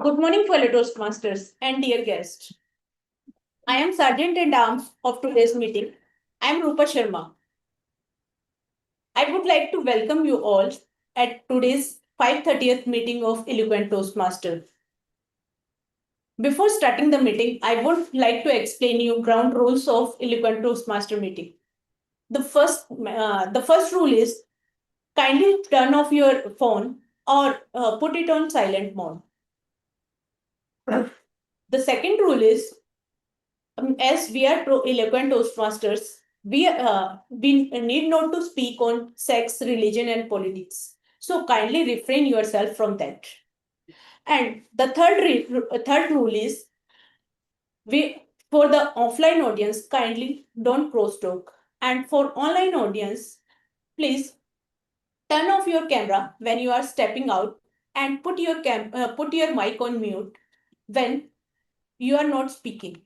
Good morning, fellow Toastmasters and dear guests. I am Sergeant at Arms of today's meeting. I am Rupa Sharma. I would like to welcome you all at today's 5:30th meeting of Eloquent Toastmasters. Before starting the meeting, I would like to explain you ground rules of Eloquent Toastmaster meeting. The first rule is kindly turn off your phone or put it on silent mode. The second rule is as we are eloquent Toastmasters, we need not to speak on sex, religion, and politics. So kindly refrain yourself from that. And the third rule is we for the offline audience, kindly don't cross talk. And for online audience, please turn off your camera when you are stepping out and put your mic on mute when you are not speaking.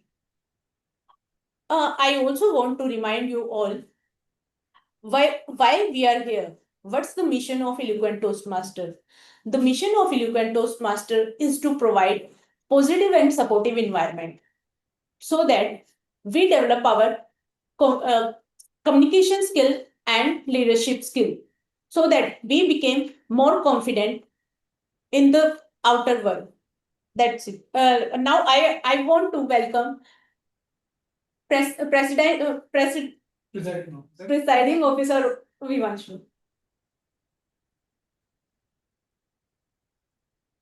I also want to remind you all why we are here. What's the mission of Eloquent Toastmaster? The mission of Eloquent Toastmaster is to provide positive and supportive environment so that we develop our communication skill and leadership skill so that we became more confident in the outer world. That's it. Now I want to welcome presiding officer Vivanshu.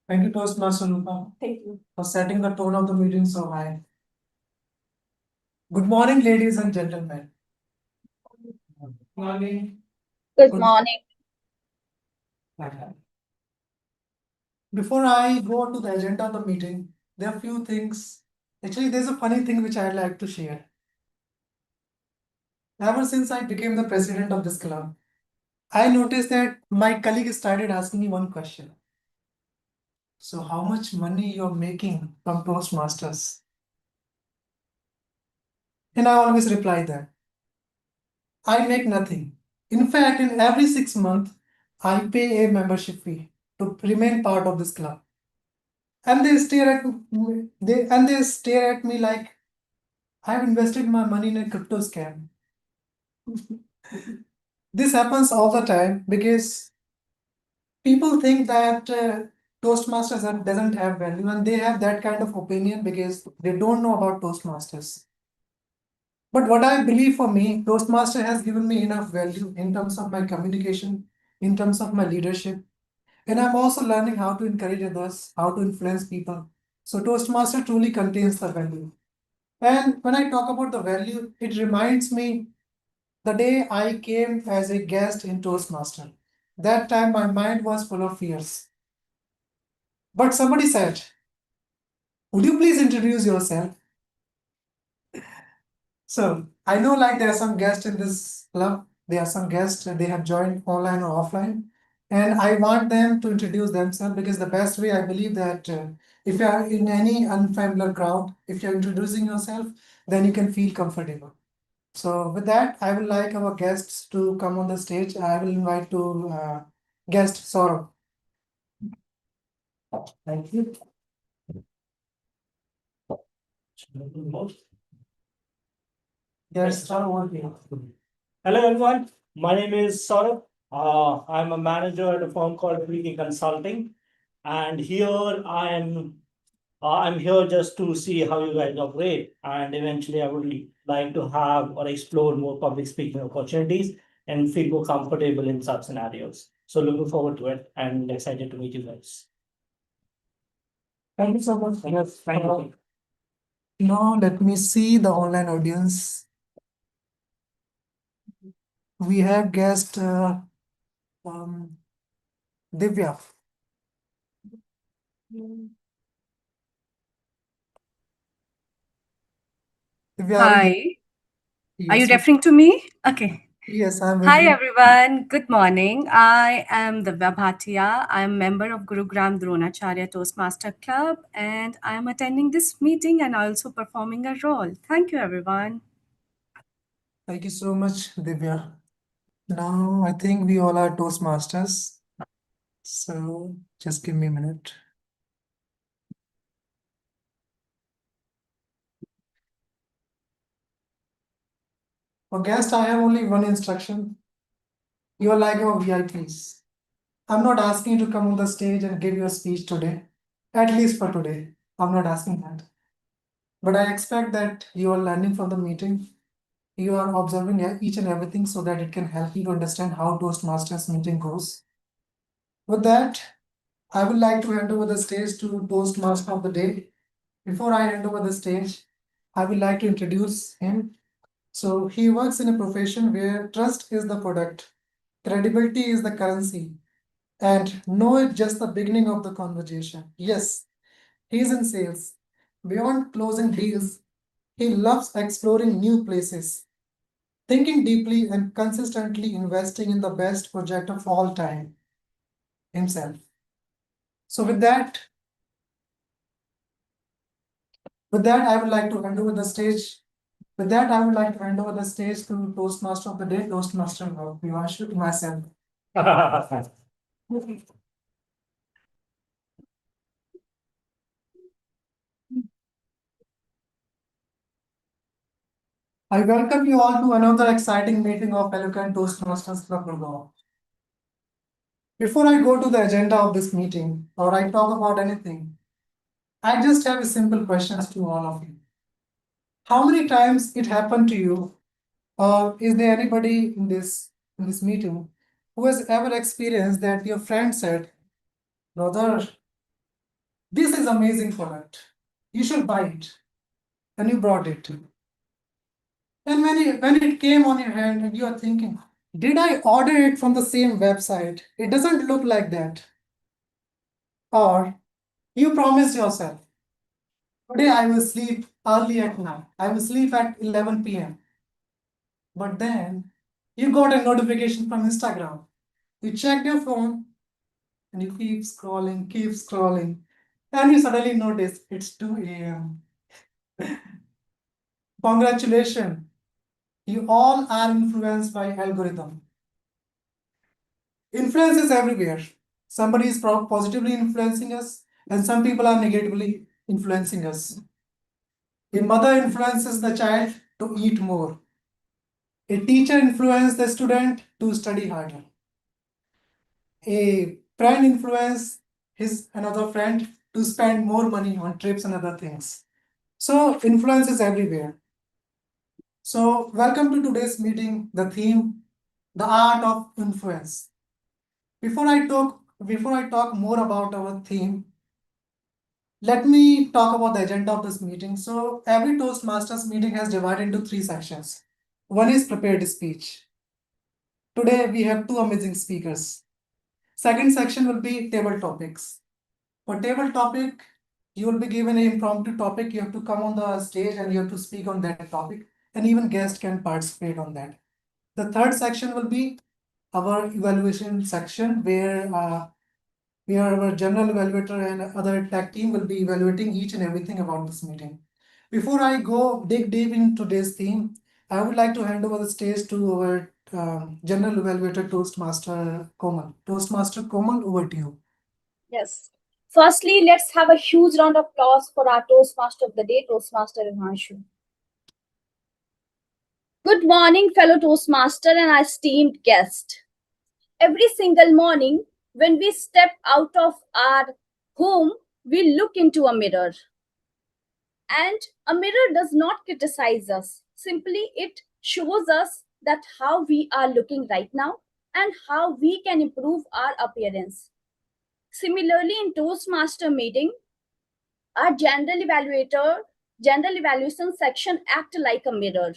Thank you, Toastmaster Rupa, Thank you. for setting the tone of the meeting so high. Good morning, ladies and gentlemen. Good morning. Good Good- morning. Before I go to the agenda of the meeting, there are a few things. Actually, there's a funny thing which I'd like to share. Ever since I became the president of this club, I noticed that my colleagues started asking me one question. So, how much money you're making from Toastmasters? And I always reply that I make nothing. In fact, in every 6 months, I pay a membership fee to remain part of this club. And they stare at me like I've invested my money in a crypto scam. This happens all the time because people think that Toastmasters doesn't have value, and they have that kind of opinion because they don't know about Toastmasters. But what I believe, for me, Toastmaster has given me enough value in terms of my communication, in terms of my leadership. And I'm also learning how to encourage others, how to influence people. So Toastmaster truly contains the value. And when I talk about the value, it reminds me the day I came as a guest in Toastmaster. That time my mind was full of fears. But somebody said, "Would you please introduce yourself?" So I know, like, there are some guests in this club. There are some guests, they have joined online or offline. And I want them to introduce themselves, because the best way, I believe that if you are in any unfamiliar crowd, if you're introducing yourself, then you can feel comfortable. So with that, I would like our guests to come on the stage. I will invite to guest Saurabh. Thank you. Yes, Saurabh. Hello everyone, my name is Saurabh. I'm a manager at a firm called Freaky Consulting, and here I'm here just to see how you guys operate, and eventually I would like to have or explore more public speaking opportunities and feel more comfortable in such scenarios. So looking forward to it and excited to meet you guys. Thank you so much. Yes, thank you. Now let me see the online audience. We have guest Divya. Divya, Hi, are you yes, referring to me? Okay. yes, I'm Hi, ready. everyone. Good morning. I am Divya Bhatia. I am member of Gurugram Dronacharya Toastmaster Club, and I am attending this meeting and also performing a role. Thank you, everyone. Thank you so much, Divya. Now I think we all are Toastmasters. So just give me a minute. For guests, I have only one instruction. You are like our VIPs. I'm not asking you to come on the stage and give your speech today. At least for today. I'm not asking that. But I expect that you are learning from the meeting. You are observing each and everything so that it can help you to understand how Toastmasters meeting goes. With that, I would like to hand over the stage to Toastmaster of the day. Before I hand over the stage, I would like to introduce him. So he works in a profession where trust is the product, credibility is the currency, and no is just the beginning of the conversation. Yes, he's in sales. Beyond closing deals, he loves exploring new places, thinking deeply and consistently investing in the best project of all time, himself. So with that, I would like to hand over the stage. With that, I would like to hand over the stage to Toastmaster of the day, Toastmaster Vivanshu, to myself. I welcome you all to another exciting meeting of Eloquent Toastmasters Club Gurgaon. Before I go to the agenda of this meeting or I talk about anything, I just have a simple questions to all of you. How many times it happened to you, or is there anybody in this meeting who has ever experienced that your friend said, "Brother, this is amazing product. You should buy it," and you brought it. And when it came on your hand and you are thinking, did I order it from the same website? It doesn't look like that. Or you promised yourself, today I will sleep early at night. I will sleep at 11 p.m. But then you got a notification from Instagram. You checked your phone and you keep scrolling. And you suddenly notice it's 2 a.m. Congratulations. You all are influenced by algorithm. Influence is everywhere. Somebody is positively influencing us, and some people are negatively influencing us. A mother influences the child to eat more. A teacher influences the student to study harder. A friend influences his another friend to spend more money on trips and other things. So influence is everywhere. So welcome to today's meeting. The theme, the art of influence. Before I talk more about our theme, let me talk about the agenda of this meeting. So every Toastmasters meeting has divided into 3 sections. One is prepared speech. Today we have 2 amazing speakers. Second section will be table topics. For table topic, you will be given an impromptu topic. You have to come on the stage and you have to speak on that topic, and even guests can participate on that. The third section will be our evaluation section where our general evaluator and other tech team will be evaluating each and everything about this meeting. Before I go dig deep into today's theme, I would like to hand over the stage to our general evaluator, Toastmaster Komal. Toastmaster Komal, over to you. Yes. Firstly, let's have a huge round of applause for our Toastmaster of the day, Toastmaster Vivanshu. Good morning, fellow Toastmaster and our esteemed guest. Every single morning, when we step out of our home, we look into a mirror. And a mirror does not criticize us. Simply, it shows us that how we are looking right now and how we can improve our appearance. Similarly, in Toastmaster meeting, our general evaluation section act like a mirror,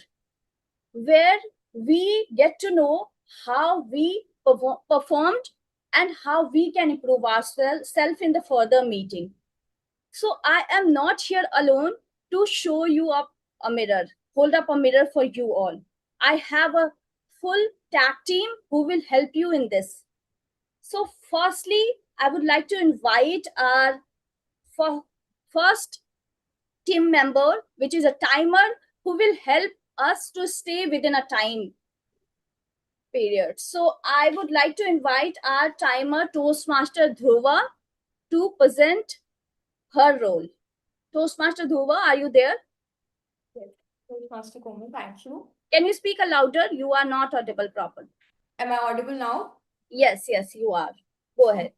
where we get to know how we performed and how we can improve ourselves in the further meeting. So I am not here alone to show you up a mirror, hold up a mirror for you all. I have a full tag team who will help you in this. So firstly, I would like to invite our first team member, which is a timer, who will help us to stay within a time period. So I would like to invite our timer, Toastmaster Dhruva, to present her role. Toastmaster Dhruva, are you there? Toastmaster Komal, thank you. Can you speak louder? You are not audible properly. Am I audible now? Yes, you are. Go ahead.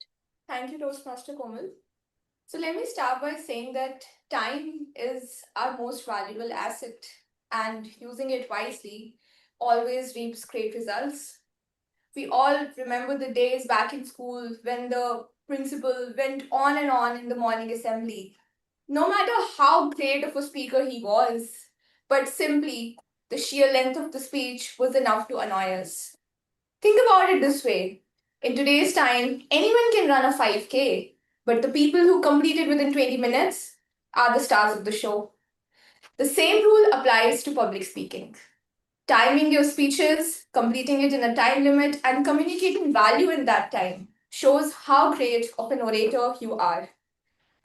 Thank you, Toastmaster Komal. So let me start by saying that time is our most valuable asset, and using it wisely always reaps great results. We all remember the days back in school when the principal went on and on in the morning assembly. No matter how great of a speaker he was, but simply the sheer length of the speech was enough to annoy us. Think about it this way. In today's time, anyone can run a 5K, but the people who complete it within 20 minutes are the stars of the show. The same rule applies to public speaking. Timing your speeches, completing it in a time limit, and communicating value in that time shows how great of an orator you are.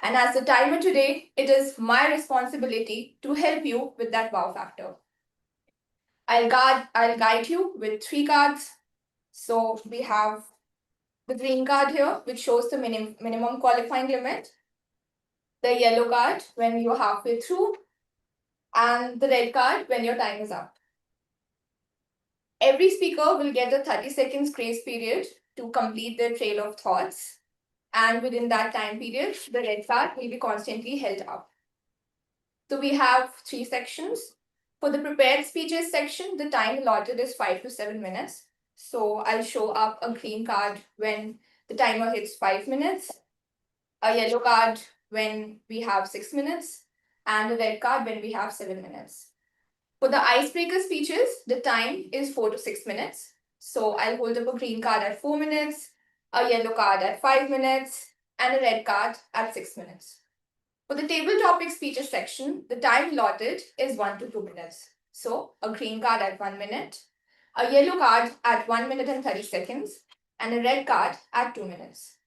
And as the timer today, it is my responsibility to help you with that wow factor. I'll guide you with 3 cards. So we have the green card here, which shows the minimum qualifying limit, the yellow card when you're halfway through, and the red card when your time is up. Every speaker will get a 30 seconds grace period to complete their trail of thoughts. And within that time period, the red card will be constantly held up. So we have 3 sections. For the prepared speeches section, the time allotted is 5 to 7 minutes. So I'll show up a green card when the timer hits 5 minutes, a yellow card when we have 6 minutes, and a red card when we have 7 minutes. For the icebreaker speeches, the time is 4 to 6 minutes. So I'll hold up a green card at 4 minutes, a yellow card at 5 minutes, and a red card at 6 minutes. For the table topic speeches section, the time allotted is 1 to 2 minutes. So a green card at 1 minute, a yellow card at 1 minute and 30 seconds, and a red card at 2 minutes.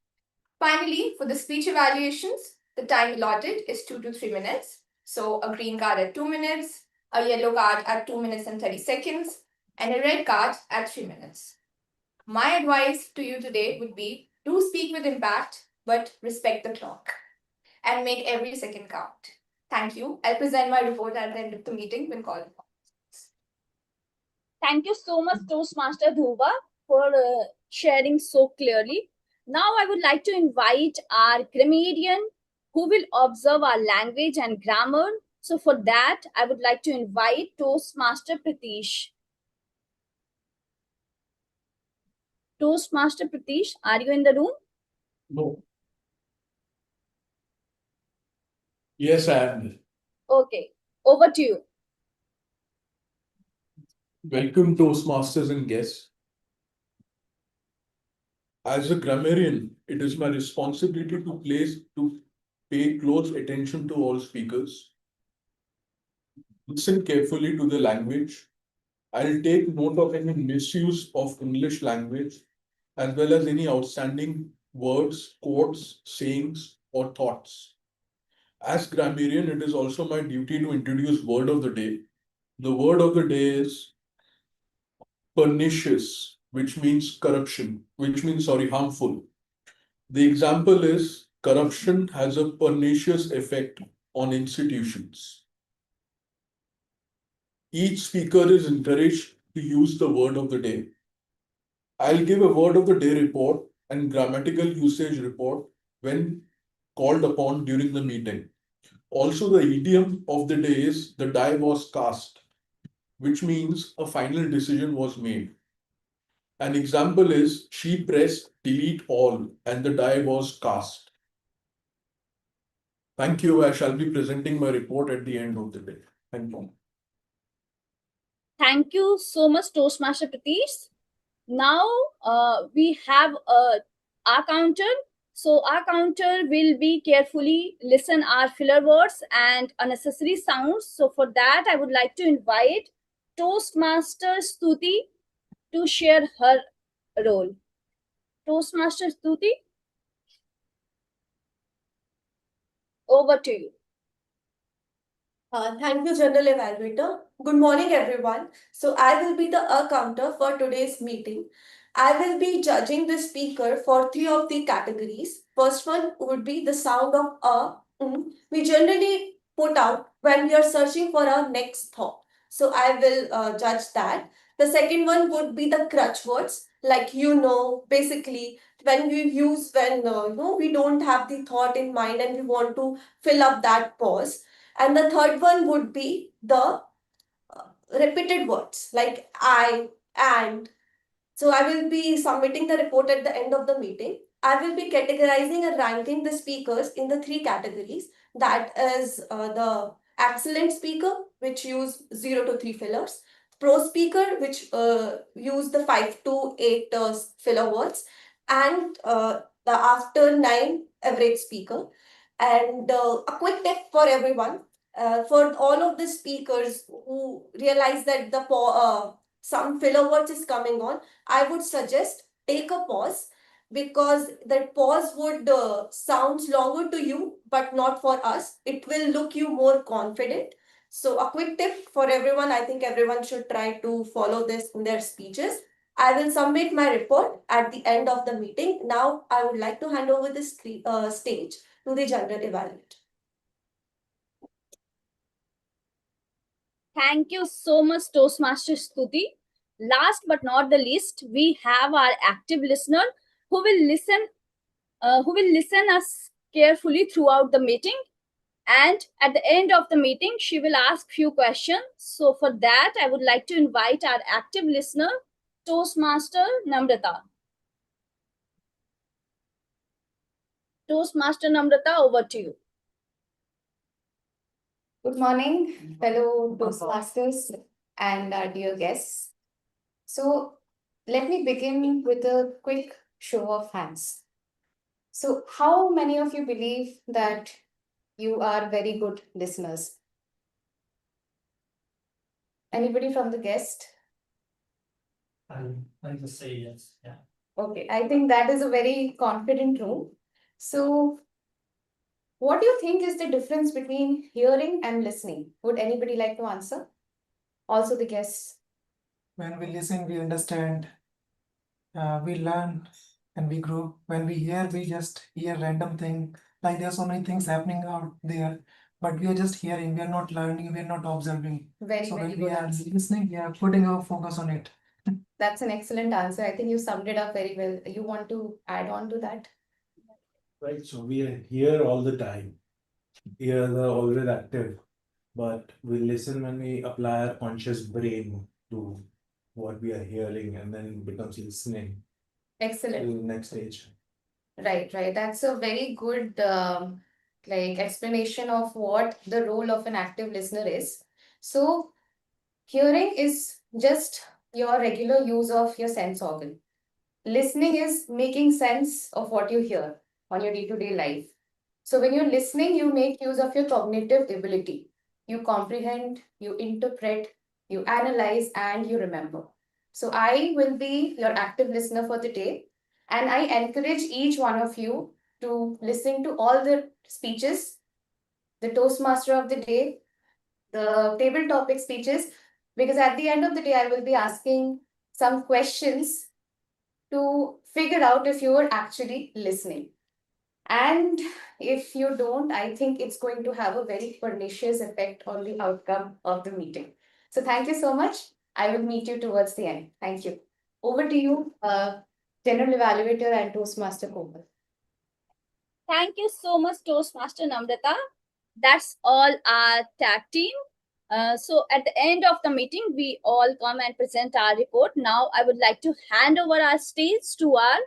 Finally, for the speech evaluations, the time allotted is 2 to 3 minutes. So a green card at 2 minutes, a yellow card at 2 minutes and 30 seconds, and a red card at 3 minutes. My advice to you today would be do speak with impact, but respect the clock and make every second count. Thank you. I'll present my report at the end of the meeting when called upon. Thank you so much, Toastmaster Dhuva, for sharing so clearly. Now I would like to invite our grammarian who will observe our language and grammar. So for that, I would like to invite Toastmaster Pratish. Toastmaster Pratish, are you in the room? No. Yes, I am. Okay, over to you. Welcome, Toastmasters and guests. As a grammarian, it is my responsibility to pay close attention to all speakers. Listen carefully to the language. I'll take note of any misuse of English language, as well as any outstanding words, quotes, sayings, or thoughts. As grammarian, it is also my duty to introduce word of the day. The word of the day is pernicious, which means harmful. The example is corruption has a pernicious effect on institutions. Each speaker is encouraged to use the word of the day. I'll give a word of the day report and grammatical usage report when called upon during the meeting. Also, the idiom of the day is the die was cast, which means a final decision was made. An example is she pressed delete all and the die was cast. Thank you. I shall be presenting my report at the end of the day. Thank you. Thank you so much, Toastmaster Pratish. Now we have our counter. So our counter will be carefully listen our filler words and unnecessary sounds. So for that, I would like to invite Toastmaster Stuti to share her role. Toastmaster Stuti, over to you. Thank you, General Evaluator. Good morning, everyone. So I will be the counter for today's meeting. I will be judging the speaker for 3 of the categories. First one would be the sound of we generally put out when we are searching for our next thought. So I will judge that. The second one would be the crutch words, like basically when we don't have the thought in mind and we want to fill up that pause. And the third one would be the repeated words like I and. So I will be submitting the report at the end of the meeting. I will be categorizing and ranking the speakers in the three categories. That is the excellent speaker, which use 0 to 3 fillers, pro speaker, which use the 5 to 8 filler words, and the after 9 average speaker. And a quick tip for everyone, for all of the speakers who realize that some filler words is coming on, I would suggest take a pause, because that pause would sounds longer to you, but not for us. It will look you more confident. So a quick tip for everyone, I think everyone should try to follow this in their speeches. I will submit my report at the end of the meeting. Now I would like to hand over this stage to the general evaluator. Thank you so much, Toastmaster Stuti. Last but not the least, we have our active listener who will listen us carefully throughout the meeting. And at the end of the meeting, she will ask few questions. So for that, I would like to invite our active listener, Toastmaster Namrata. Toastmaster Namrata, over to you. Good morning, fellow Toastmasters and our dear guests. So, let me begin with a quick show of hands. So, how many of you believe that you are very good listeners? Anybody from the guest? I'll just say yes. Yeah. Okay, I think that is a very confident room. So, what do you think is the difference between hearing and listening? Would anybody like to answer? Also, the guests. When we listen, we understand, we learn, and we grow. When we hear, we just hear random thing. Like there's so many things happening out there, but we are just hearing. We are not learning. We are not observing. Very, So very when we good are answer. listening, we are putting our focus on it. That's an excellent answer. I think you summed it up very well. You want to add on to that? Right, so we are here all the time. Ears are always active, but we listen when we apply our conscious brain to what we are hearing, and then it becomes listening to Excellent. the next stage. Right, right. That's a very good explanation of what the role of an active listener is. So, hearing is just your regular use of your sense organ. Listening is making sense of what you hear on your day-to-day life. So when you're listening, you make use of your cognitive ability. You comprehend, you interpret, you analyze, and you remember. So I will be your active listener for the day, and I encourage each one of you to listen to all the speeches, the Toastmaster of the day, the table topic speeches, because at the end of the day, I will be asking some questions to figure out if you are actually listening. And if you don't, I think it's going to have a very pernicious effect on the outcome of the meeting. So thank you so much. I will meet you towards the end. Thank you. Over to you, General Evaluator and Toastmaster Komal. Thank you so much, Toastmaster Namrata. That's all our tag team. So at the end of the meeting, we all come and present our report. Now I would like to hand over our stage to our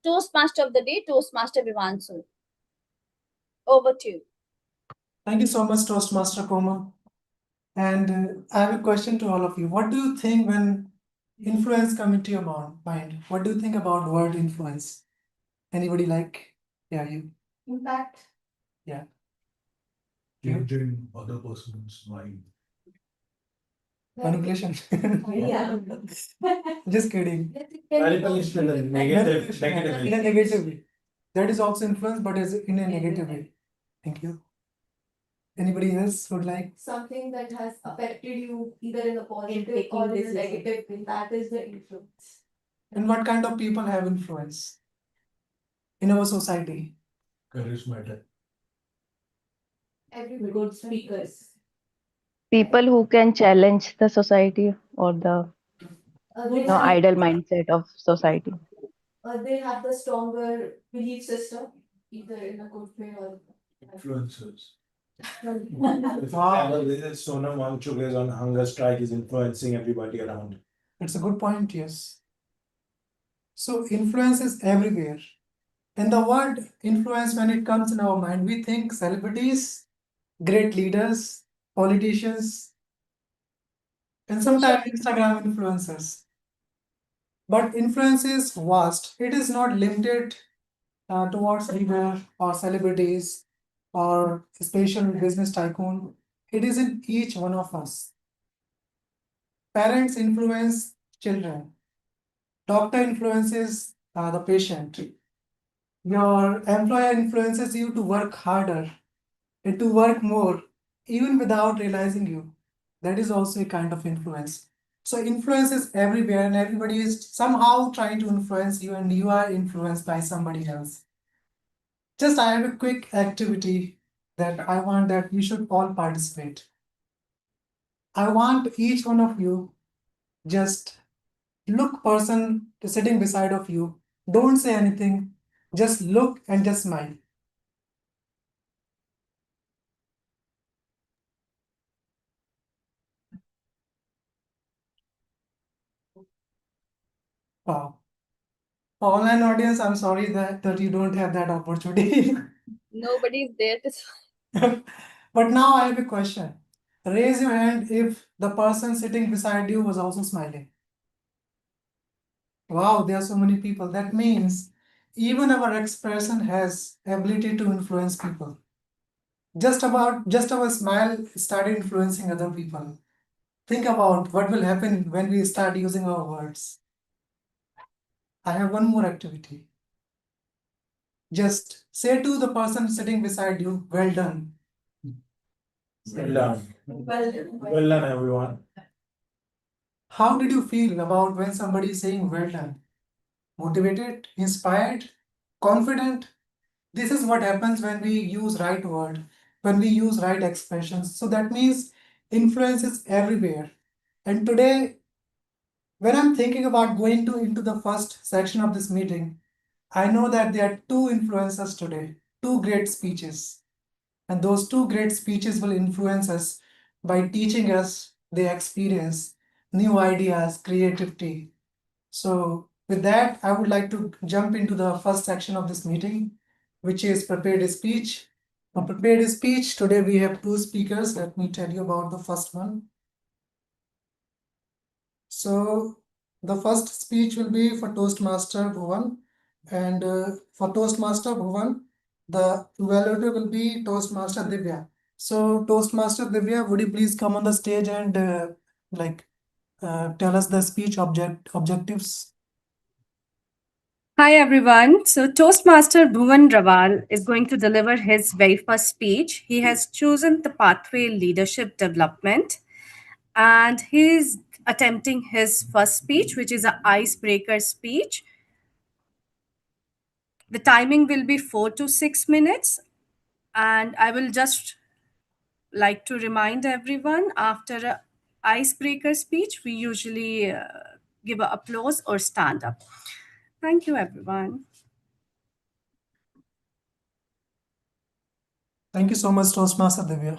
Toastmaster of the day, Toastmaster Vivansu. Over to you. Thank you so much, Toastmaster Koma. And I have a question to all of you. What do you think when influence come into your mind? What do you think about word influence? Anybody like? Yeah, you. Impact. Yeah. Changing other person's mind. Manipulation. Yeah. Just kidding. Manipulation in a negative, negative In a way. negative way. That is also influence, but is in a negative way. Thank you. Anybody else would like? Something that has affected you either in a positive or in a negative way. That is the influence. And what kind of people have influence in our society? Charismatic. Everybody. Good speakers. People who can challenge the society or the They have, idle mindset of society. they have the stronger belief system, either in a good way or Influencers. Wow. Sonam Wangchuk is on hunger strike, is influencing everybody around. It's a good point, yes. So influence is everywhere. And the word influence, when it comes in our mind, we think celebrities, great leaders, politicians, and sometimes Instagram influencers. But influence is vast. It is not limited towards leader or celebrities or special business tycoon. It is in each one of us. Parents influence children. Doctor influences the patient. Your employer influences you to work harder and to work more, even without realizing you. That is also a kind of influence. So influence is everywhere, and everybody is somehow trying to influence you, and you are influenced by somebody else. Just I have a quick activity that I want that you should all participate. I want each one of you just look person sitting beside of you. Don't say anything. Just look and just smile. Wow. Online audience, I'm sorry that you don't have that opportunity. Nobody is there to. But now I have a question. Raise your hand if the person sitting beside you was also smiling. Wow, there are so many people. That means even our expression has ability to influence people. Just our smile started influencing other people. Think about what will happen when we start using our words. I have one more activity. Just say to the person sitting beside you, well done. Well done. Well done, everyone. How did you feel about when somebody is saying well done? Motivated, inspired, confident? This is what happens when we use right word, when we use right expressions. So that means influence is everywhere. And today, when I'm thinking about going into the first section of this meeting, I know that there are two influencers today, two great speeches. And those two great speeches will influence us by teaching us their experience, new ideas, creativity. So with that, I would like to jump into the first section of this meeting, which is prepared speech. For prepared speech, today we have two speakers. Let me tell you about the first one. So the first speech will be for Toastmaster Bhuvan, and for Toastmaster Bhuvan, the evaluator will be Toastmaster Divya. So Toastmaster Divya, would you please come on the stage and tell us the speech objectives? Hi everyone. So Toastmaster Bhuvan Rawal is going to deliver his very first speech. He has chosen the pathway leadership development and he's attempting his first speech, which is an icebreaker speech. The timing will be 4 to 6 minutes, and I will just like to remind everyone after a icebreaker speech, we usually give a applause or stand up. Thank you, everyone. Thank you so much, Toastmaster Divya.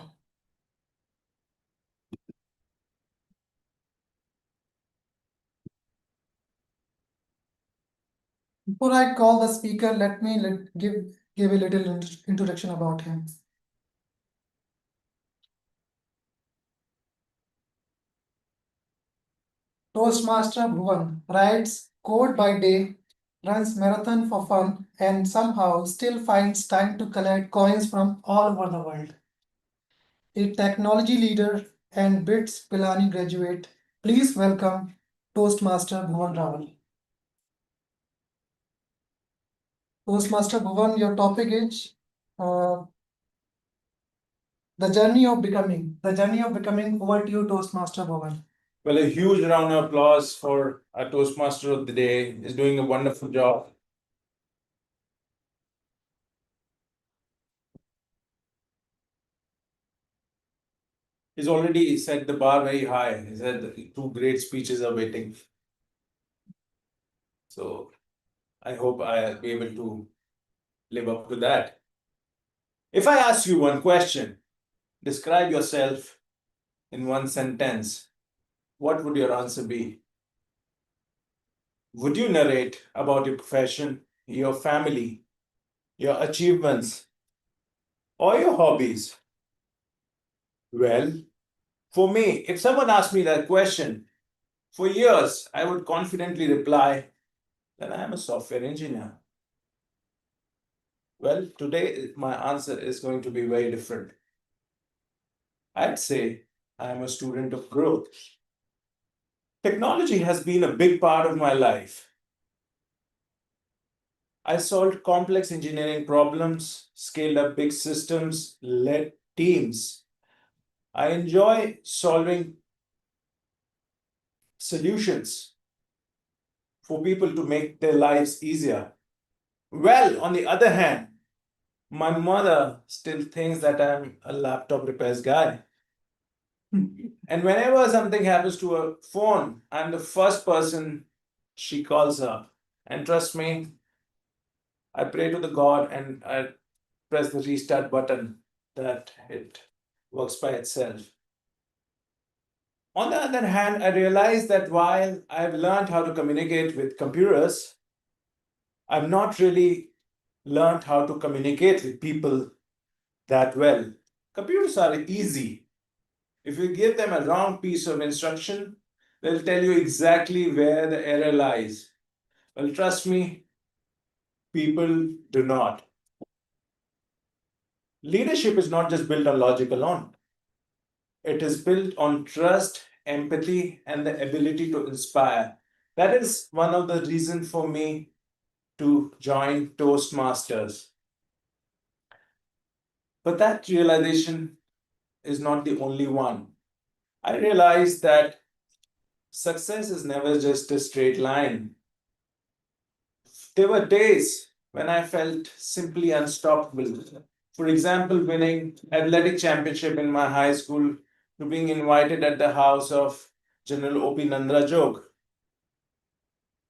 Before I call the speaker, let me give a little introduction about him. Toastmaster Bhuvan writes code by day, runs marathon for fun, and somehow still finds time to collect coins from all over the world. A technology leader and BITS Pilani graduate, please welcome Toastmaster Bhuvan Rawal. Toastmaster Bhuvan, your topic is uh, the journey of becoming. The journey of becoming. Over to you, Toastmaster Bhuvan. Well, a huge round of applause for our Toastmaster of the day. He's doing a wonderful job. He's already set the bar very high. He said two great speeches are waiting. So I hope I'll be able to live up to that. If I ask you one question, describe yourself in one sentence, what would your answer be? Would you narrate about your profession, your family, your achievements, or your hobbies? Well, for me, if someone asked me that question, for years I would confidently reply that I am a software engineer. Well, today my answer is going to be very different. I'd say I am a student of growth. Technology has been a big part of my life. I solved complex engineering problems, scaled up big systems, led teams. I enjoy solving solutions for people to make their lives easier. Well, on the other hand, my mother still thinks that I'm a laptop repairs guy. And whenever something happens to her phone, I'm the first person she calls up. And trust me, I pray to the God and I press the restart button that it works by itself. On the other hand, I realize that while I've learned how to communicate with computers, I've not really learned how to communicate with people that well. Computers are easy. If you give them a wrong piece of instruction, they'll tell you exactly where the error lies. Well, trust me, people do not. Leadership is not just built on logic alone. It is built on trust, empathy, and the ability to inspire. That is one of the reasons for me to join Toastmasters. But that realization is not the only one. I realized that success is never just a straight line. There were days when I felt simply unstoppable. For example, winning athletic championship in my high school, to being invited at the house of General O.P. Nandrajog,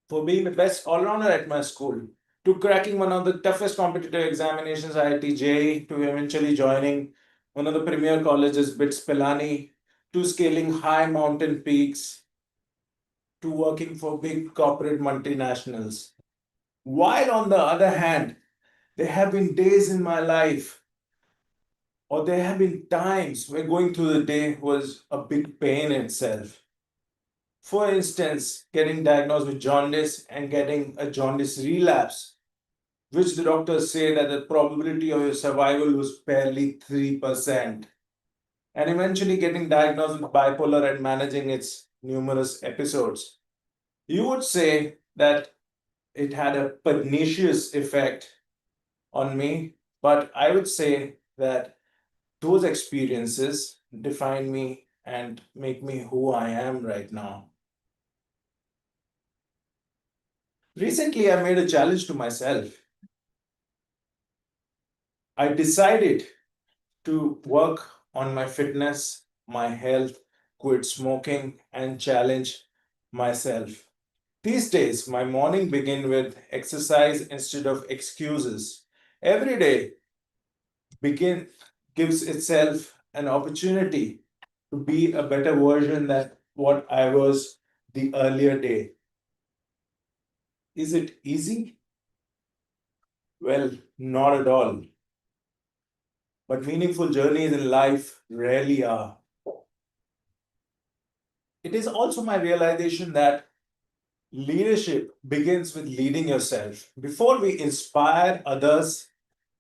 for being the best all-rounder at my school, to cracking one of the toughest competitive examinations, IIT JEE, to eventually joining one of the premier colleges, BITS Pilani, to scaling high mountain peaks, to working for big corporate multinationals. While on the other hand, there have been days in my life, or there have been times where going through the day was a big pain itself. For instance, getting diagnosed with jaundice and getting a jaundice relapse, which the doctors say that the probability of your survival was barely 3%. And eventually getting diagnosed with bipolar and managing its numerous episodes. You would say that it had a pernicious effect on me, but I would say that those experiences define me and make me who I am right now. Recently, I made a challenge to myself. I decided to work on my fitness, my health, quit smoking, and challenge myself. These days, my morning begin with exercise instead of excuses. Every day begin gives itself an opportunity to be a better version than what I was the earlier day. Is it easy? Well, not at all. But meaningful journeys in life rarely are. It is also my realization that leadership begins with leading yourself. Before we inspire others,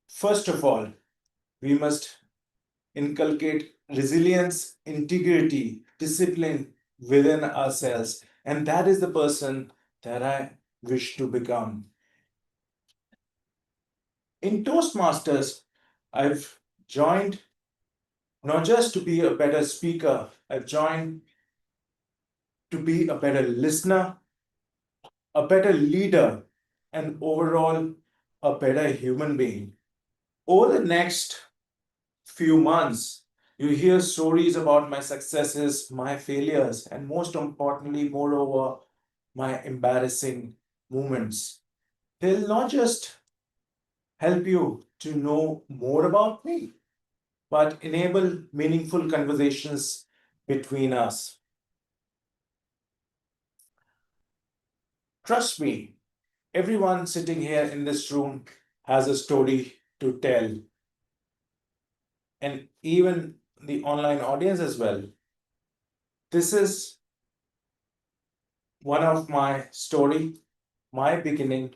first of all, we must inculcate resilience, integrity, discipline within ourselves. And that is the person that I wish to become. In Toastmasters, I've joined not just to be a better speaker, I've joined to be a better listener, a better leader, and overall a better human being. Over the next few months, You hear stories about my successes, my failures, and most importantly, moreover, my embarrassing moments. They'll not just help you to know more about me, but enable meaningful conversations between us. Trust me, everyone sitting here in this room has a story to tell, and even the online audience as well. This is one of my story, my beginning,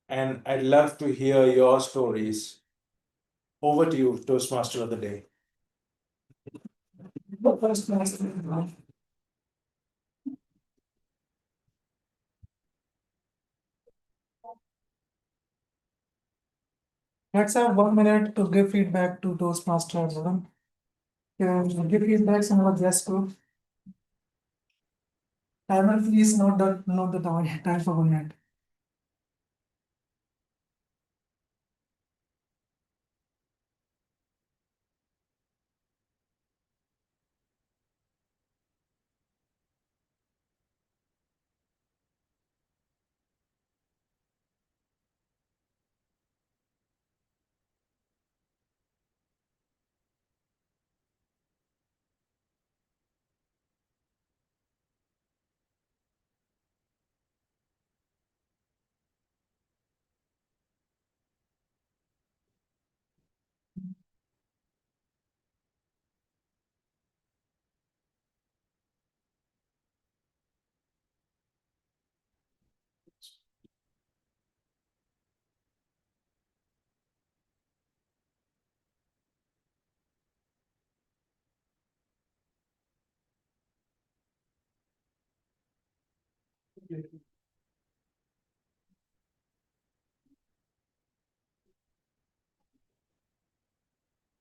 and I'd love to hear your stories. Over to you, Toastmaster of the Day. Let's have 1 minute to give feedback to Toastmaster everyone. Give feedback on our guest group. Timer, please note the time for 1 minute.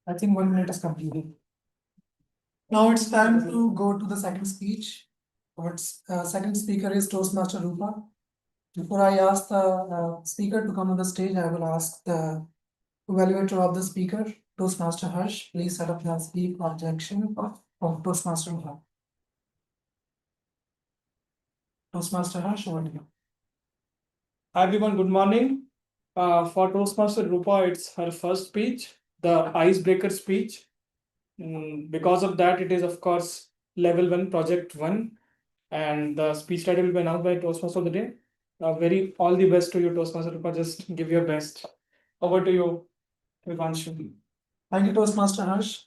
I think 1 minute is completed. Now it's time to go to the second speech. Our second speaker is Toastmaster Rupa. Before I ask the speaker to come on the stage, I will ask the evaluator of the speaker, Toastmaster Harsh. Please set up the speak objection of Toastmaster Rupa. Toastmaster Harsh, over to you. Hi everyone, good morning. For Toastmaster Rupa, it's her first speech, the icebreaker speech. Because of that, it is of course level 1, project 1, and the speech title will be announced by Toastmaster of the day. Very all the best to you, Toastmaster Rupa. Just give your best. Over to you, Vivanshu. Thank you, Toastmaster Harsh.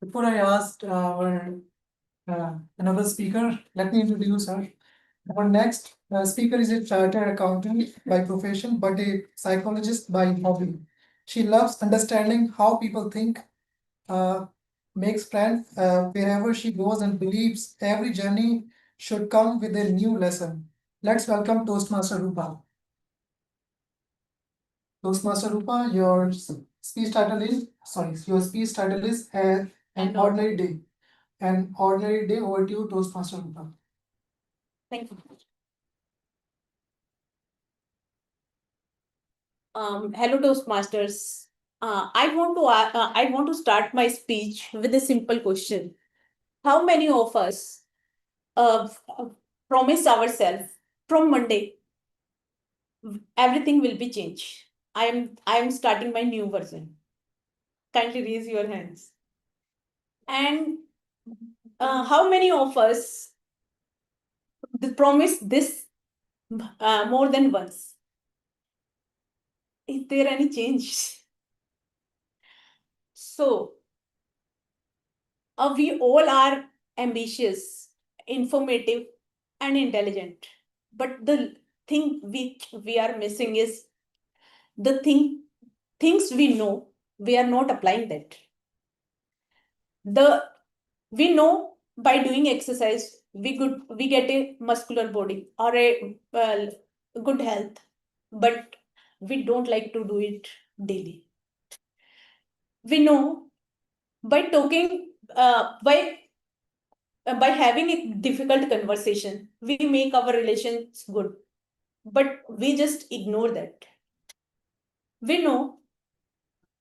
Before I ask our another speaker, let me introduce her. Our next speaker is a chartered accountant by profession, but a psychologist by hobby. She loves understanding how people think, makes plans wherever she goes, and believes every journey should come with a new lesson. Let's welcome Toastmaster Rupa. Toastmaster Rupa, your speech title is an ordinary day. An ordinary day. Over to you, Toastmaster Rupa. Thank you. Hello, Toastmasters. I want to start my speech with a simple question. How many of us promise ourselves from Monday everything will be changed? I am starting my new version. Kindly raise your hands. And how many of us promise this more than once? Is there any change? So we all are ambitious, informative, and intelligent. But the thing we are missing is the things we know, we are not applying that. We know by doing exercise we get a muscular body or a good health, but we don't like to do it daily. We know by talking by having a difficult conversation we make our relations good, but we just ignore that. We know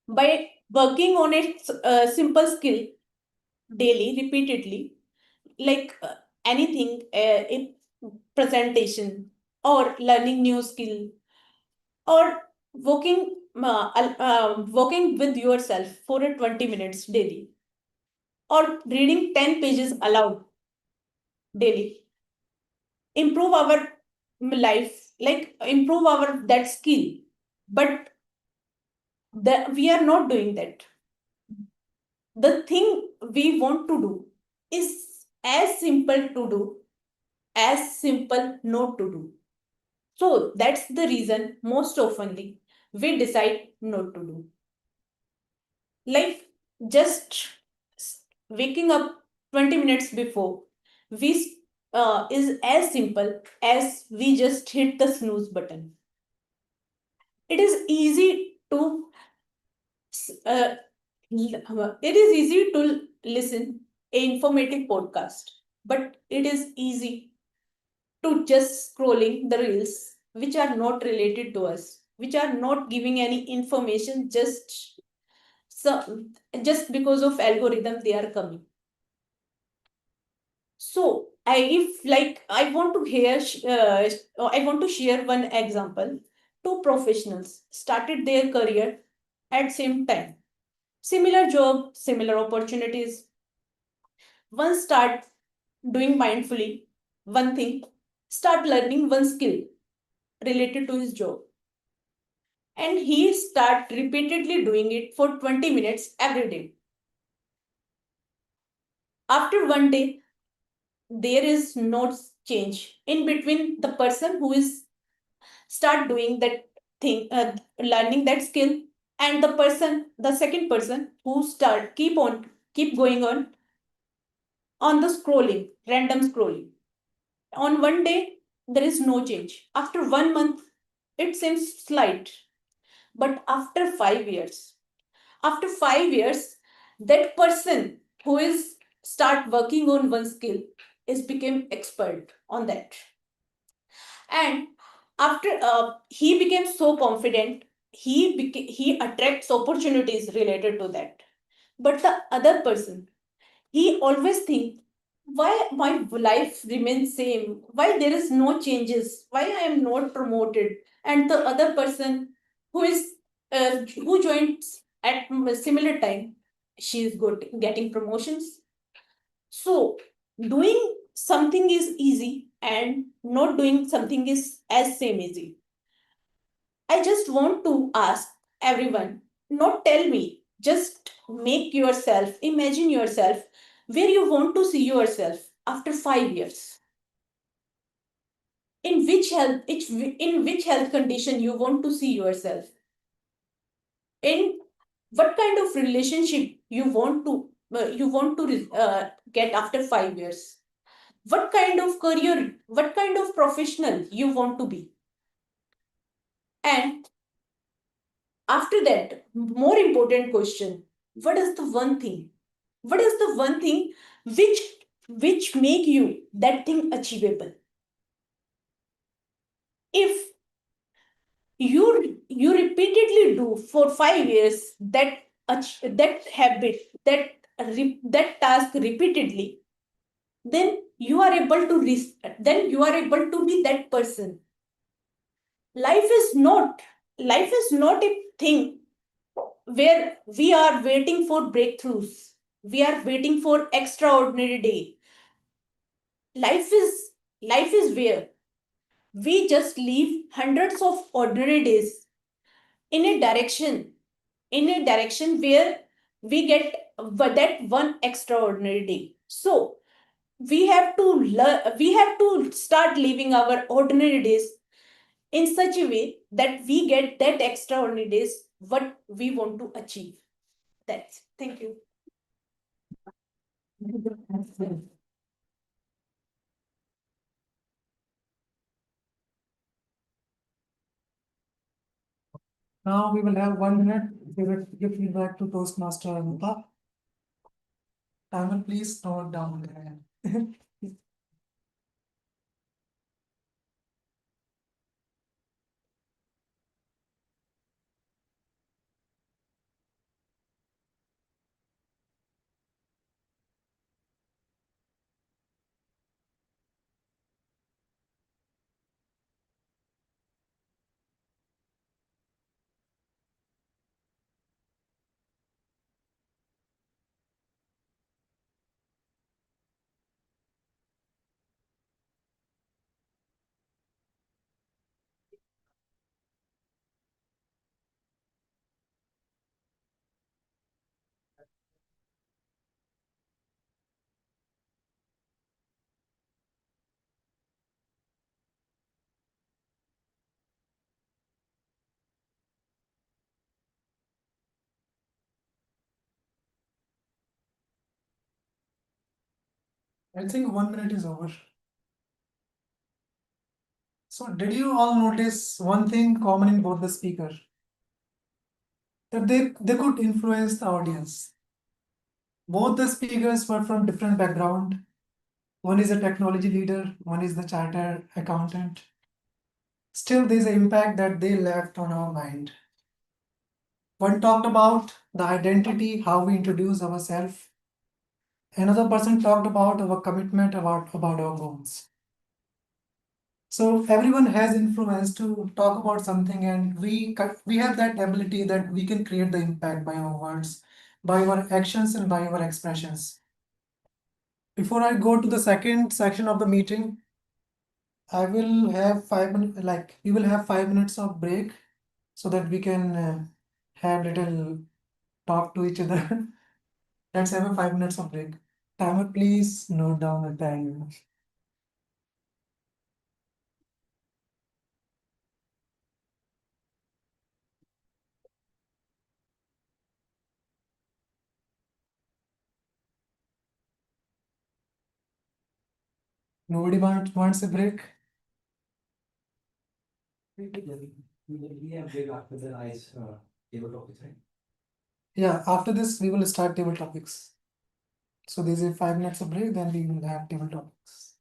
by working on a simple skill daily, repeatedly, like anything, in presentation or learning new skill or walking with yourself for a 20 minutes daily or reading 10 pages aloud daily, improve our life, like improve our that skill. But we are not doing that. The thing we want to do is as simple to do as simple not to do. So that's the reason most oftenly we decide not to do. Like just waking up 20 minutes before we is as simple as we just hit the snooze button. It is easy to it is easy to listen a informative podcast, but it is easy to just scrolling the reels which are not related to us, which are not giving any information, so just because of algorithm they are coming. So I want to I want to share one example. Two professionals started their career at same time, similar job, similar opportunities. One start doing mindfully one thing, start learning one skill related to his job, and he start repeatedly doing it for 20 minutes every day. After one day, there is no change in between the person who is start doing that thing, learning that skill, and the second person who keep going on the scrolling, random scrolling. On one day, there is no change. After 1 month, it seems slight. But after 5 years, that person who is start working on one skill is became expert on that. And after he became so confident, he attracts opportunities related to that. But the other person, he always think, why my life remains same, why there is no changes, why I am not promoted. And the other person who is who joins at similar time, she is good getting promotions. So doing something is easy and not doing something is as same easy. I just want to ask everyone, not tell me, just make yourself, imagine yourself where you want to see yourself after 5 years. In which health condition you want to see yourself? In what kind of relationship you want to get after 5 years? What kind of career, what kind of professional you want to be? And after that, more important question, what is the one thing? What is the one thing which make you that thing achievable? If you repeatedly do for 5 years that habit, that task repeatedly, then you are able to then you are able to be that person. Life is not a thing where we are waiting for breakthroughs. We are waiting for extraordinary day. Life is where we just live hundreds of ordinary days in a direction where we get that one extraordinary day. So we have to start living our ordinary days in such a way that we get that extraordinary days what we want to achieve. That's thank you. Now we will have 1 minute. Give feedback to Toastmaster Anupa. Timer, please note down there. I think 1 minute is over. So did you all notice one thing common in both the speaker? That they could influence the audience. Both the speakers were from different background. One is a technology leader, one is the chartered accountant. Still, there's an impact that they left on our mind. One talked about the identity, how we introduce ourselves. Another person talked about our commitment, about our goals. So everyone has influence to talk about something, and we have that ability that we can create the impact by our words, by our actions, and by our expressions. Before I go to the second section of the meeting, I will have 5 minutes, like we will have 5 minutes of break so that we can have little talk to each other. Let's have a 5 minutes of break. Timer, please note down the time. Nobody wants a break? We have break after the ice table topics, right? Yeah, after this we will start table topics. So there's a 5 minutes of break, then we will have table topics.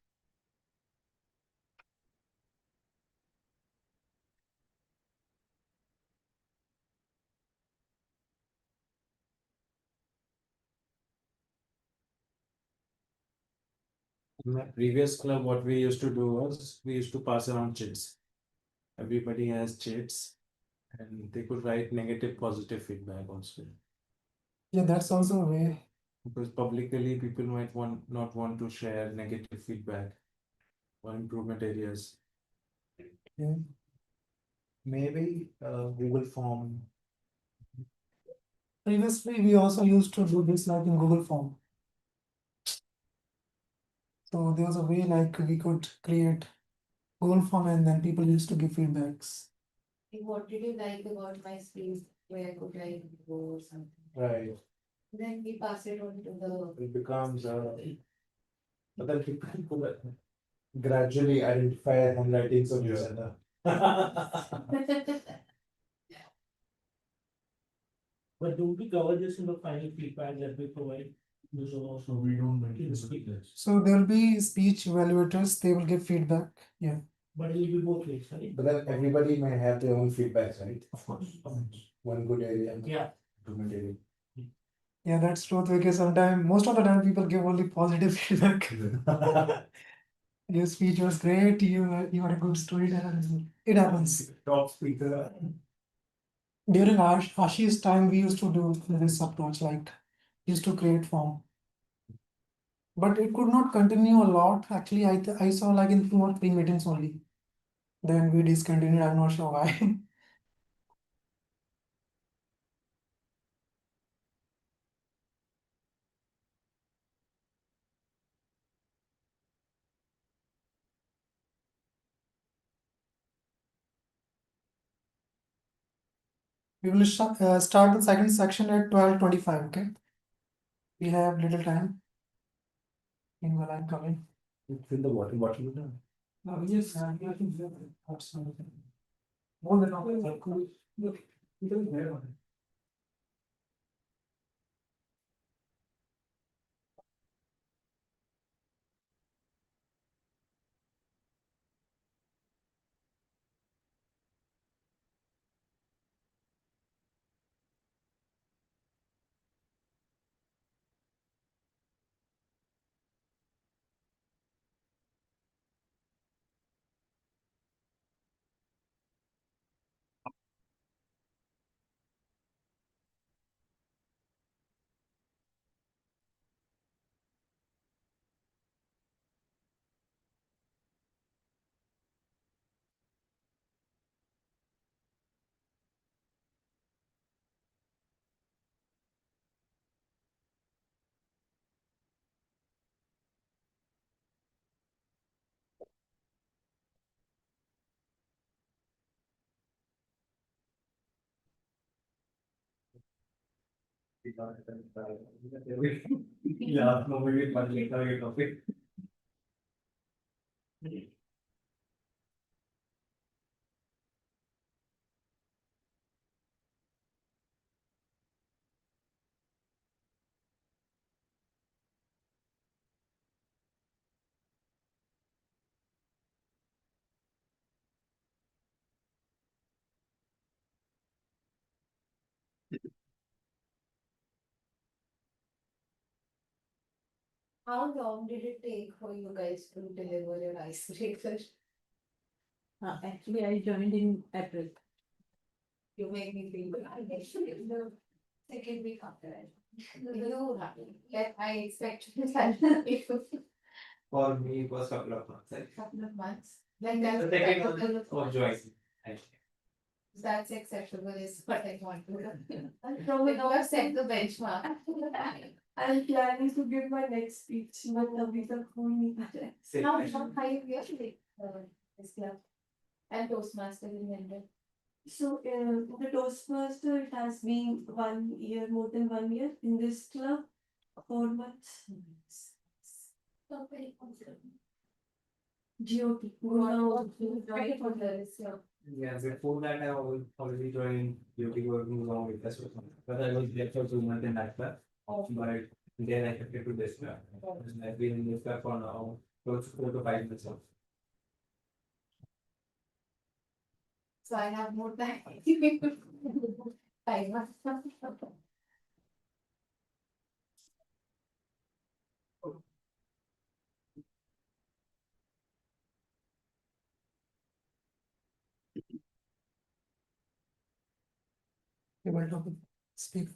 In my previous club, what we used to do was we used to pass around chits. Everybody has chits, and they could write negative, positive feedback also. Yeah, that's also a way. Because publicly, people might not want to share negative feedback or improvement areas. Yeah. Maybe Google Form. Previously, we also used to do this like in Google Form. So there was a way like we could create Google Form and then people used to give feedbacks. What did you like about my space? Where could I go or something? Right. Then we pass it on to the. It becomes but then people could gradually identify handwritings of each other. But do we cover this in the final feedback that we provide? So we don't make it speakers. So there will be speech evaluators, they will give feedback. Yeah. But it will be both ways, right? But then everybody may have their own feedbacks, right? Of course. One good area. Yeah. Improvement area. Yeah, that's true. Because sometimes, most of the time, people give only positive feedback. Your speech was great. You are a good storyteller. It happens. Top speaker. During Ashi's time, we used to do this approach, like used to create form. But it could not continue a lot. Actually, I saw like in 2 or 3 meetings only. Then we discontinued. I'm not sure why. We will start the second section at 12:25. Okay. We have little time. Meanwhile, I'm coming. Fill the water bottle with them. Yes, I can do that. Absolutely. More than enough. Look, you can wear on it. Yeah, no, maybe one later we topic. How long did it take for you guys to deliver your icebreaker? Actually, I joined in April. You make me feel good. I guess the second week after it. You happy. Yes, I expect you to tell people. For me, it was couple of months. Couple of months. Like that's The second acceptable. one of joy. That's acceptable is what I want to do. From it all set the benchmark. I'm planning to give my next speech, but अभी तक हो नहीं पा रहा है. How high you usually this club and Toastmaster in London? So the Toastmaster, it has been 1 year, more than 1 year in this club, 4 months. So very confident. GOT. Right for this, yeah. Yeah, before that I already joined beauty working along with us, but I was there for 2 months in that club. But then I shifted to this club. And I've been in this club for now close to 4 to 5 months. So I have more time. Time. Able to speak.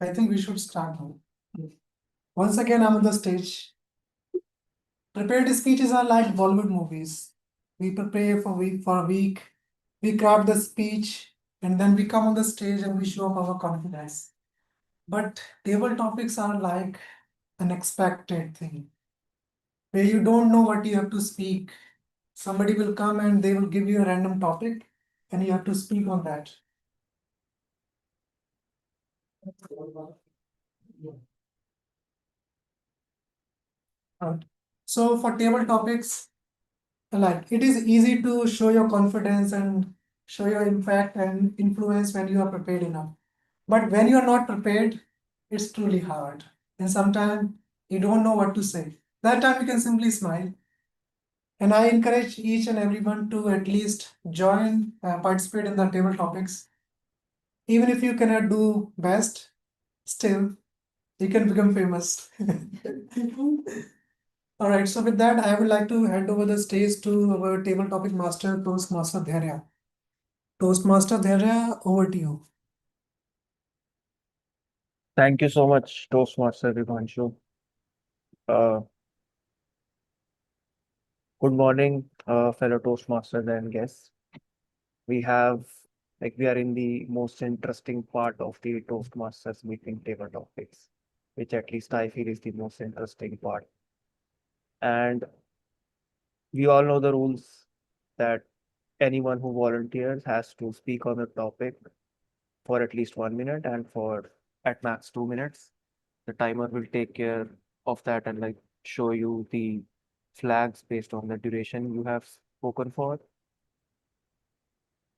I think we should start now. Once again, I'm on the stage. Prepared speeches are like Bollywood movies. We prepare for a week, we craft the speech, and then we come on the stage and we show up our confidence. But table topics are like unexpected thing, where you don't know what you have to speak. Somebody will come and they will give you a random topic, and you have to speak on that. Right. So for table topics, like it is easy to show your confidence and show your impact and influence when you are prepared enough. But when you are not prepared, it's truly hard. And sometimes you don't know what to say. That time you can simply smile. And I encourage each and everyone to at least join, participate in the table topics. Even if you cannot do best, still you can become famous. All right, so with that, I would like to hand over the stage to our table topic master, Toastmaster Dharya. Toastmaster Dharya, over to you. Thank you so much, Toastmaster Vivanshu. Uh, Good morning, fellow Toastmasters and guests. We have, we are in the most interesting part of the Toastmasters meeting table topics, which at least I feel is the most interesting part. And we all know the rules that anyone who volunteers has to speak on the topic for at least 1 minute and for at max 2 minutes. The timer will take care of that and show you the flags based on the duration you have spoken for.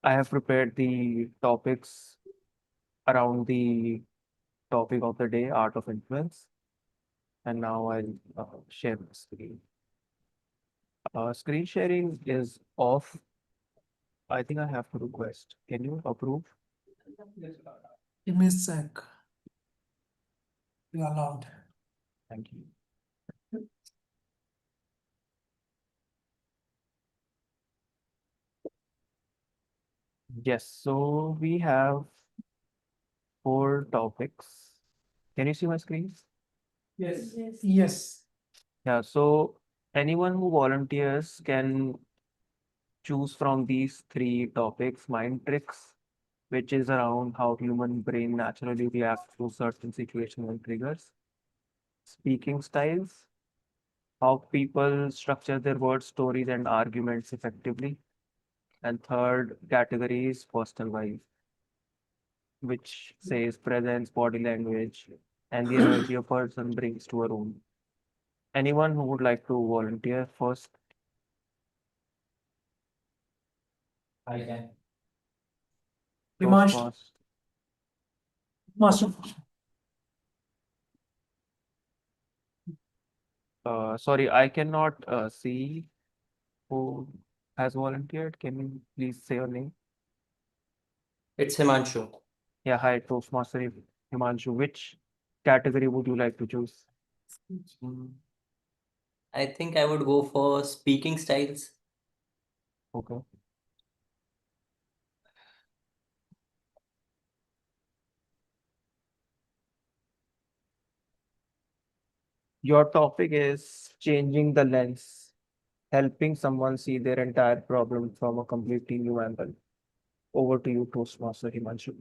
I have prepared the topics around the topic of the day, art of influence. And now I'll share the screen. Screen sharing is off. I think I have to request. Can you approve? Give me a sec. You're allowed. Thank you. Yes, so we have 4 topics. Can you see my screen? Yes. Yes. Yeah, so anyone who volunteers can choose from these 3 topics: mind tricks, which is around how human brain naturally reacts to certain situations and triggers; speaking styles, how people structure their words, stories, and arguments effectively. And third category is personal vibe, which says presence, body language, and the energy a person brings to a room. Anyone who would like to volunteer first? I can. Himansh, First. Master. Sorry, I cannot see who has volunteered. Can you please say your name? It's Himanshu. Yeah, hi, Toastmaster Himanshu. Which category would you like to choose? I think I would go for speaking styles. Okay. Your topic is changing the lens, helping someone see their entire problem from a completely new angle. Over to you, Toastmaster Himanshu.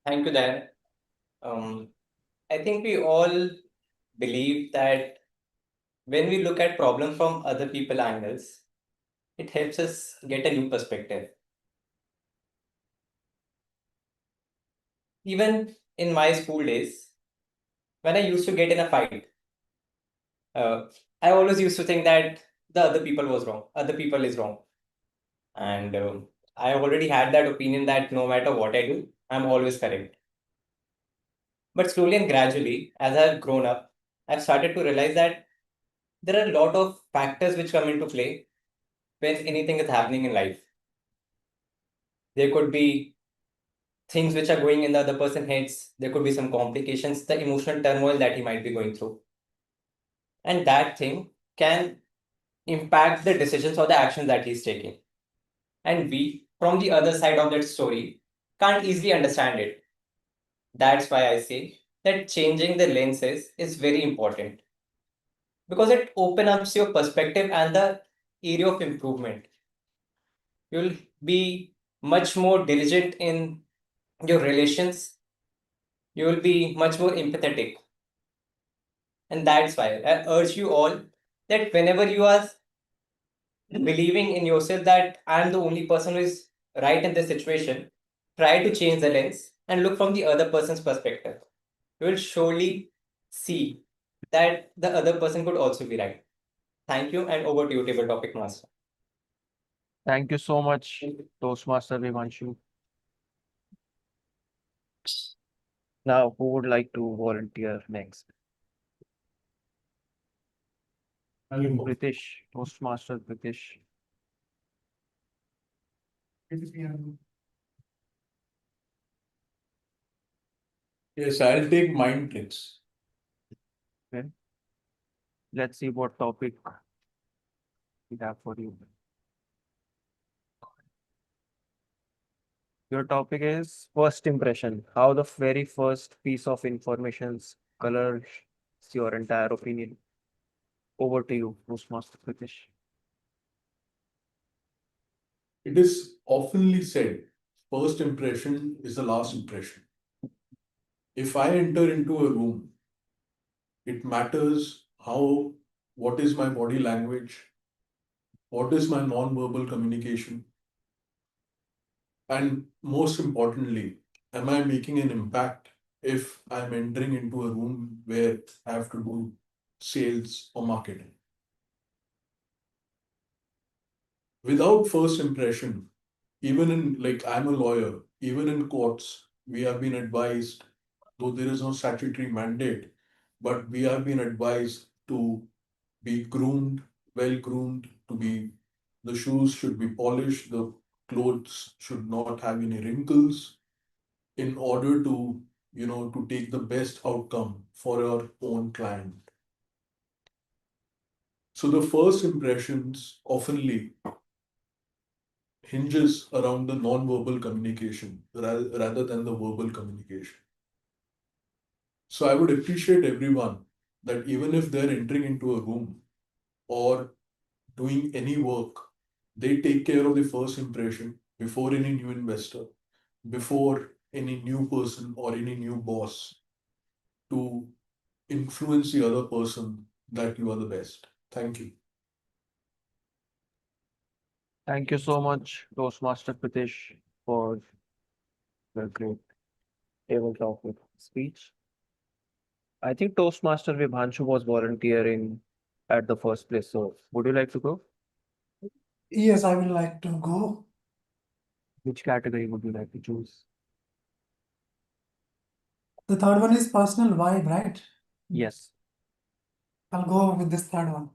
Thank you, Dan. Um, I think we all believe that when we look at problems from other people angles, it helps us get a new perspective. Even in my school days, when I used to get in a fight, uh, I always used to think that the other people was wrong, other people is wrong. And I already had that opinion that no matter what I do, I'm always correct. But slowly and gradually, as I've grown up, I've started to realize that there are a lot of factors which come into play when anything is happening in life. There could be things which are going in the other person's heads. There could be some complications, the emotional turmoil that he might be going through. And that thing can impact the decisions or the actions that he's taking. And we, from the other side of that story, can't easily understand it. That's why I say that changing the lenses is very important because it opens up your perspective and the area of improvement. You'll be much more diligent in your relations. You will be much more empathetic. And that's why I urge you all that whenever you are believing in yourself that I'm the only person who is right in this situation, try to change the lens and look from the other person's perspective. You will surely see that the other person could also be right. Thank you, and over to you, table topic master. Thank you so much, Toastmaster Himanshu. Now, who would like to volunteer next? British, Toastmaster British. Yes, I'll take mind tricks. Okay. Let's see what topic we have for you. Your topic is first impression, how the very first piece of information colors your entire opinion. Over to you, Toastmaster British. It is oftenly said, first impression is the last impression. If I enter into a room, it matters what is my body language, what is my non-verbal communication, and most importantly, am I making an impact if I'm entering into a room where I have to do sales or marketing. Without first impression, even in, like, I'm a lawyer, even in courts, we have been advised, though there is no statutory mandate, but we have been advised to be groomed, well groomed, the shoes should be polished, the clothes should not have any wrinkles in order to, to take the best outcome for our own client. So the first impressions oftenly hinges around the non-verbal communication rather than the verbal communication. So I would appreciate everyone that even if they're entering into a room or doing any work, they take care of the first impression before any new investor, before any new person or any new boss to influence the other person that you are the best. Thank you. Thank you so much, Toastmaster Pritesh, for the great tabletop speech. I think Toastmaster Vibhanshu was volunteering at the first place. So, would you like to go? Yes, I would like to go. Which category would you like to choose? The third one is personal vibe, right? Yes. I'll go with this third one.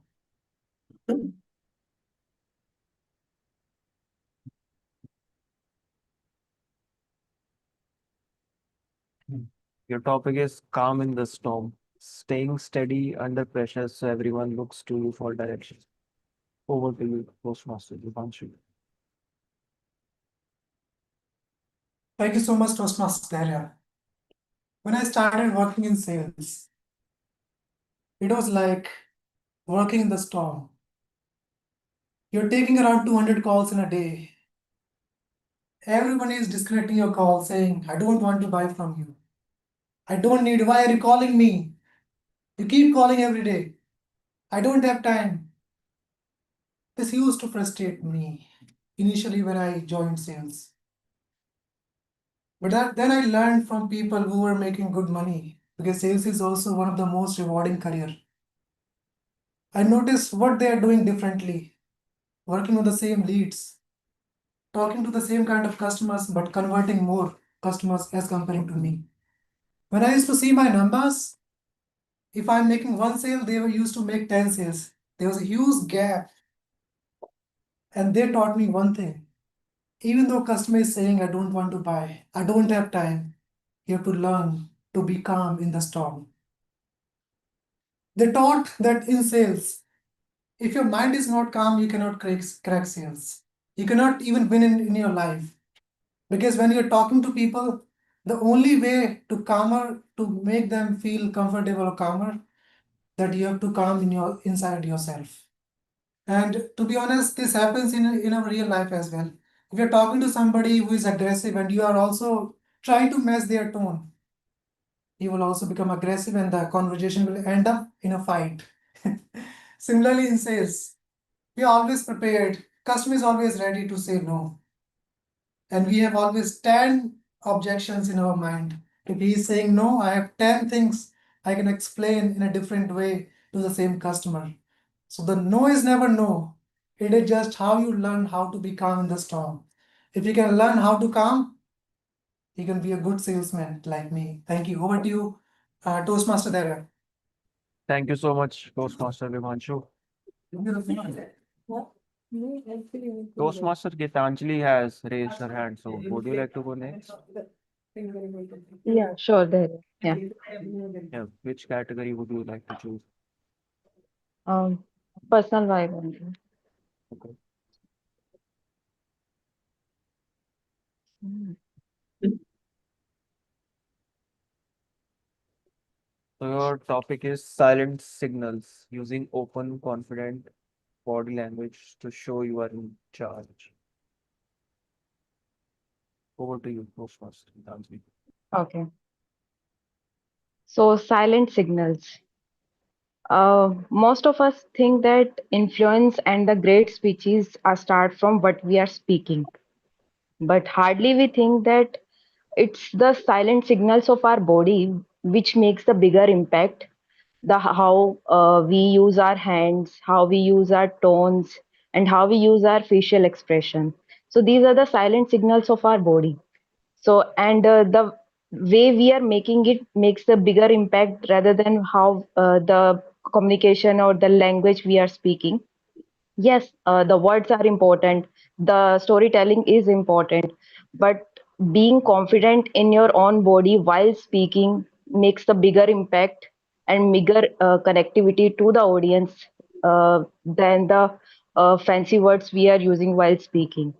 Your topic is calm in the storm, staying steady under pressure so everyone looks to you for direction. Over to you, Toastmaster Vibhanshu. Thank you so much, Toastmaster Daria. When I started working in sales, it was like working in the storm. You're taking around 200 calls in a day. Everyone is disconnecting your call saying, I don't want to buy from you. I don't need, why are you calling me? You keep calling every day. I don't have time. This used to frustrate me initially when I joined sales. Then I learned from people who were making good money because sales is also one of the most rewarding career. I noticed what they are doing differently, working on the same leads, talking to the same kind of customers, but converting more customers as comparing to me. When I used to see my numbers, if I'm making one sale, they were used to make 10 sales. There was a huge gap. And they taught me one thing. Even though customer is saying, I don't want to buy, I don't have time, you have to learn to be calm in the storm. They taught that in sales, if your mind is not calm, you cannot crack sales. You cannot even win in your life. Because when you're talking to people, the only way to make them feel comfortable or calmer, that you have to calm inside yourself. And to be honest, this happens in our real life as well. If you're talking to somebody who is aggressive and you are also trying to match their tone, you will also become aggressive and the conversation will end up in a fight. Similarly, in sales, we are always prepared. Customer is always ready to say no. And we have always 10 objections in our mind. If he is saying no, I have 10 things I can explain in a different way to the same customer. So the no is never no. It is just how you learn how to be calm in the storm. If you can learn how to calm, you can be a good salesman like me. Thank you. Over to you, Toastmaster Dara. Thank you so much, Toastmaster Vibhanshu. Toastmaster Gitanjali has raised her hand, so would you like to go next? Yeah, sure, there. Yeah. Yeah, which category would you like to choose? Um, Personal vibe only. Okay. Mm. So your topic is silent signals using open, confident body language to show you are in charge. Over to you, Toastmaster Gitanjali. Okay. So silent signals. Most of us think that influence and the great speeches are start from what we are speaking, but hardly we think that it's the silent signals of our body which makes the bigger impact. The how we use our hands, how we use our tones, and how we use our facial expression. So these are the silent signals of our body. So and the way we are making it makes the bigger impact rather than how the communication or the language we are speaking. Yes, the words are important, the storytelling is important, but being confident in your own body while speaking makes the bigger impact and bigger connectivity to the audience than the fancy words we are using while speaking.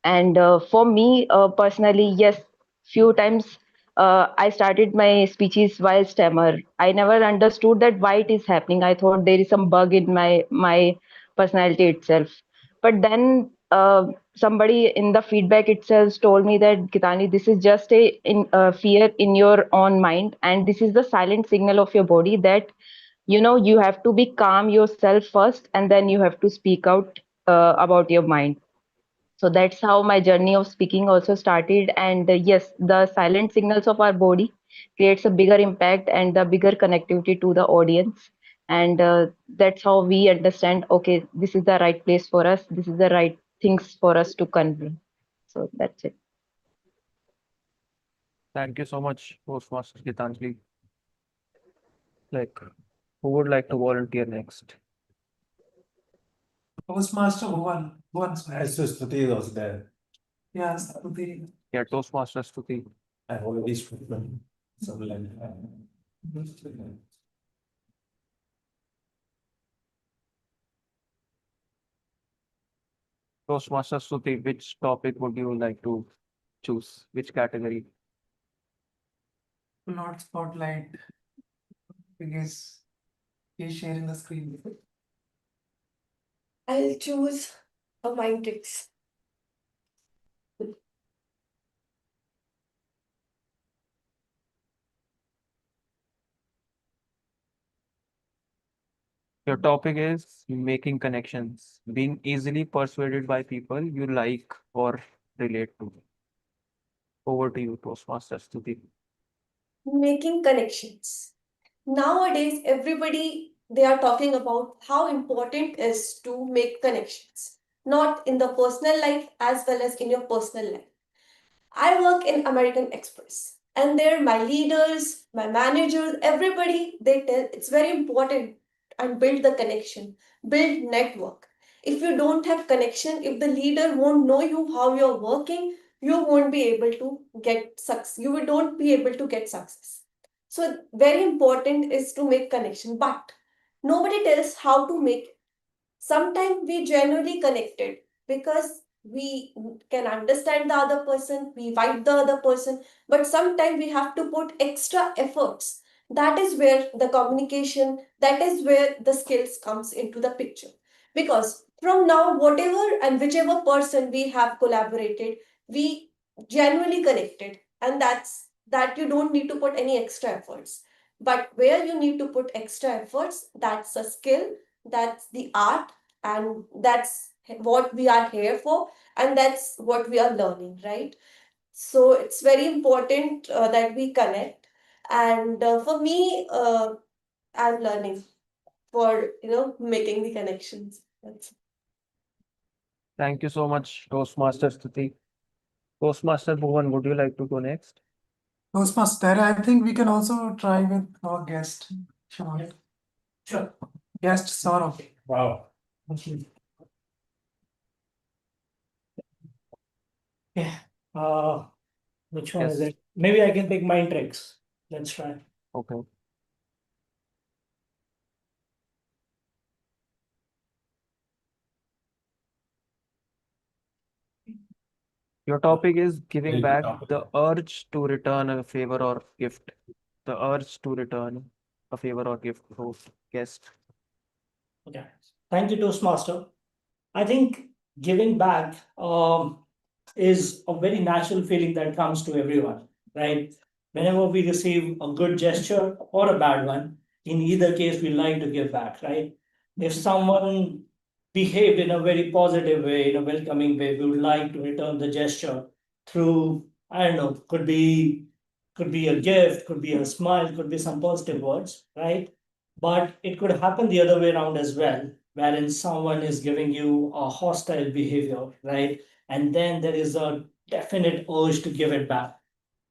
And for me personally, yes, few times I started my speeches while stammer. I never understood that why it is happening. I thought there is some bug in my personality itself. But then somebody in the feedback itself told me that Gitani, this is just a fear in your own mind, and this is the silent signal of your body that you have to be calm yourself first, and then you have to speak out about your mind. So that's how my journey of speaking also started. And yes, the silent signals of our body creates a bigger impact and a bigger connectivity to the audience. And that's how we understand, okay, this is the right place for us. This is the right things for us to convey. So that's it. Thank you so much, Toastmaster Gitanjali. Like, who would like to volunteer next? Toastmaster Bhuvan, sorry. Stuti is also there. Yeah, Stuti. Yeah, Toastmaster Stuti. I've already spoken. So like, Toastmaster Stuti, which topic would you like to choose? Which category? Not spotlight because he's sharing the screen. I'll choose a mind tricks. Your topic is making connections, being easily persuaded by people you like or relate to. Over to you, Toastmaster Stuti. Making connections. Nowadays, everybody they are talking about how important is to make connections, not in the personal life as well as in your personal life. I work in American Express, and there my leaders, my managers, everybody they tell it's very important and build the connection, build network. If you don't have connection, if the leader won't know you how you're working, you won't be able to get success. You will don't be able to get success. So very important is to make connection, but nobody tells how to make. Sometimes we genuinely connected because we can understand the other person, we vibe the other person, but sometimes we have to put extra efforts. That is where the communication, that is where the skills comes into the picture. Because from now, whatever and whichever person we have collaborated, we genuinely connected, and that you don't need to put any extra efforts. But where you need to put extra efforts, that's a skill, that's the art, and that's what we are here for, and that's what we are learning, right? So it's very important that we connect, and for me, I'm learning for making the connections. That's Thank you so much, Toastmaster Stuti. Toastmaster Bhuvan, would you like to go next? Toastmaster, I think we can also try with our guest. Sure. Sure. Guest Saurabh. Wow. Yeah. Which one is Yes. it? Maybe I can pick mind tricks. Let's try. Okay. Your topic is giving very good back, topic. the urge to return a favor or gift. The urge to return a favor or gift. Host, guest. Okay. Thank you, Toastmaster. I think giving back is a very natural feeling that comes to everyone, right? Whenever we receive a good gesture or a bad one, in either case, we like to give back, right? If someone behaved in a very positive way, in a welcoming way, we would like to return the gesture through, I don't know, could be a gift, could be a smile, could be some positive words, right? But it could happen the other way around as well, wherein someone is giving you a hostile behavior, right? And then there is a definite urge to give it back.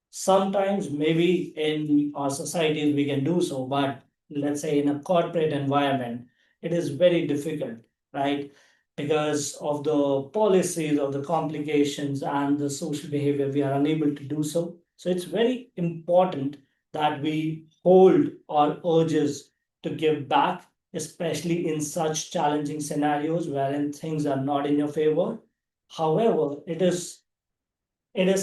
Sometimes, maybe in our societies, we can do so, but let's say in a corporate environment, it is very difficult, right? Because of the policies, of the complications, and the social behavior, we are unable to do so. So, it's very important that we hold our urges to give back, especially in such challenging scenarios wherein things are not in your favor. However, it is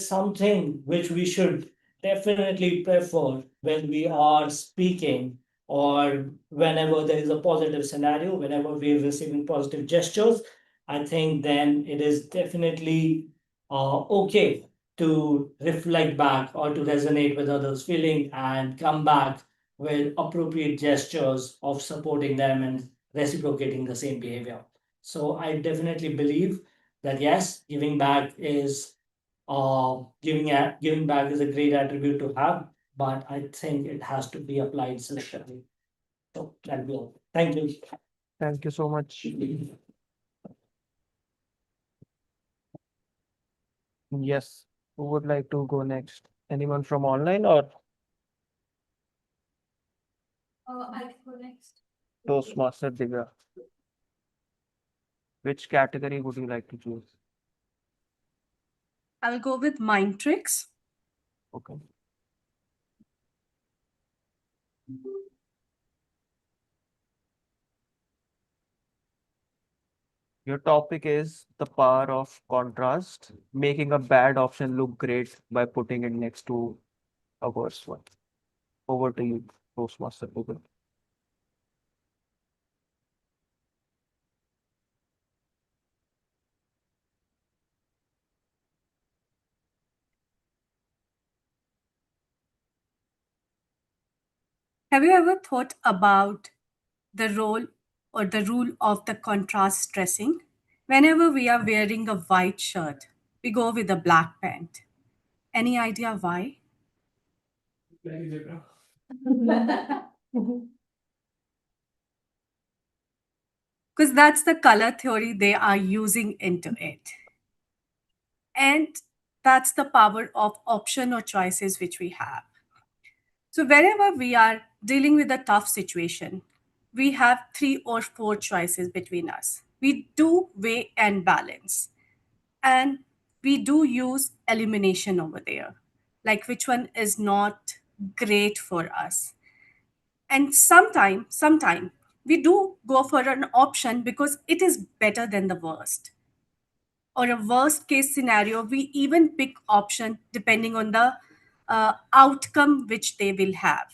something which we should definitely prefer when we are speaking or whenever there is a positive scenario, whenever we are receiving positive gestures. I think then it is definitely okay to reflect back or to resonate with others' feeling and come back with appropriate gestures of supporting them and reciprocating the same behavior. So I definitely believe that yes, giving back is a great attribute to have, but I think it has to be applied selectively. So that'll be all. Thank you. Thank you so much. Yes, who would like to go next? Anyone from online or I can go next. Toastmaster Divya? Which category would you like to choose? I'll go with mind tricks. Okay. Your topic is the power of contrast, making a bad option look great by putting it next to a worse one. Over to you, Toastmaster Google. Have you ever thought about the role or the rule of the contrast dressing? Whenever we are wearing a white shirt, we go with a black pant. Any idea why? Because that's the color theory they are using into it. And that's the power of option or choices which we have. So, wherever we are dealing with a tough situation, we have 3 or 4 choices between us. We do weigh and balance. And we do use elimination over there, like which one is not great for us. And sometime we do go for an option because it is better than the worst, or a worst case scenario we even pick option depending on the outcome which they will have,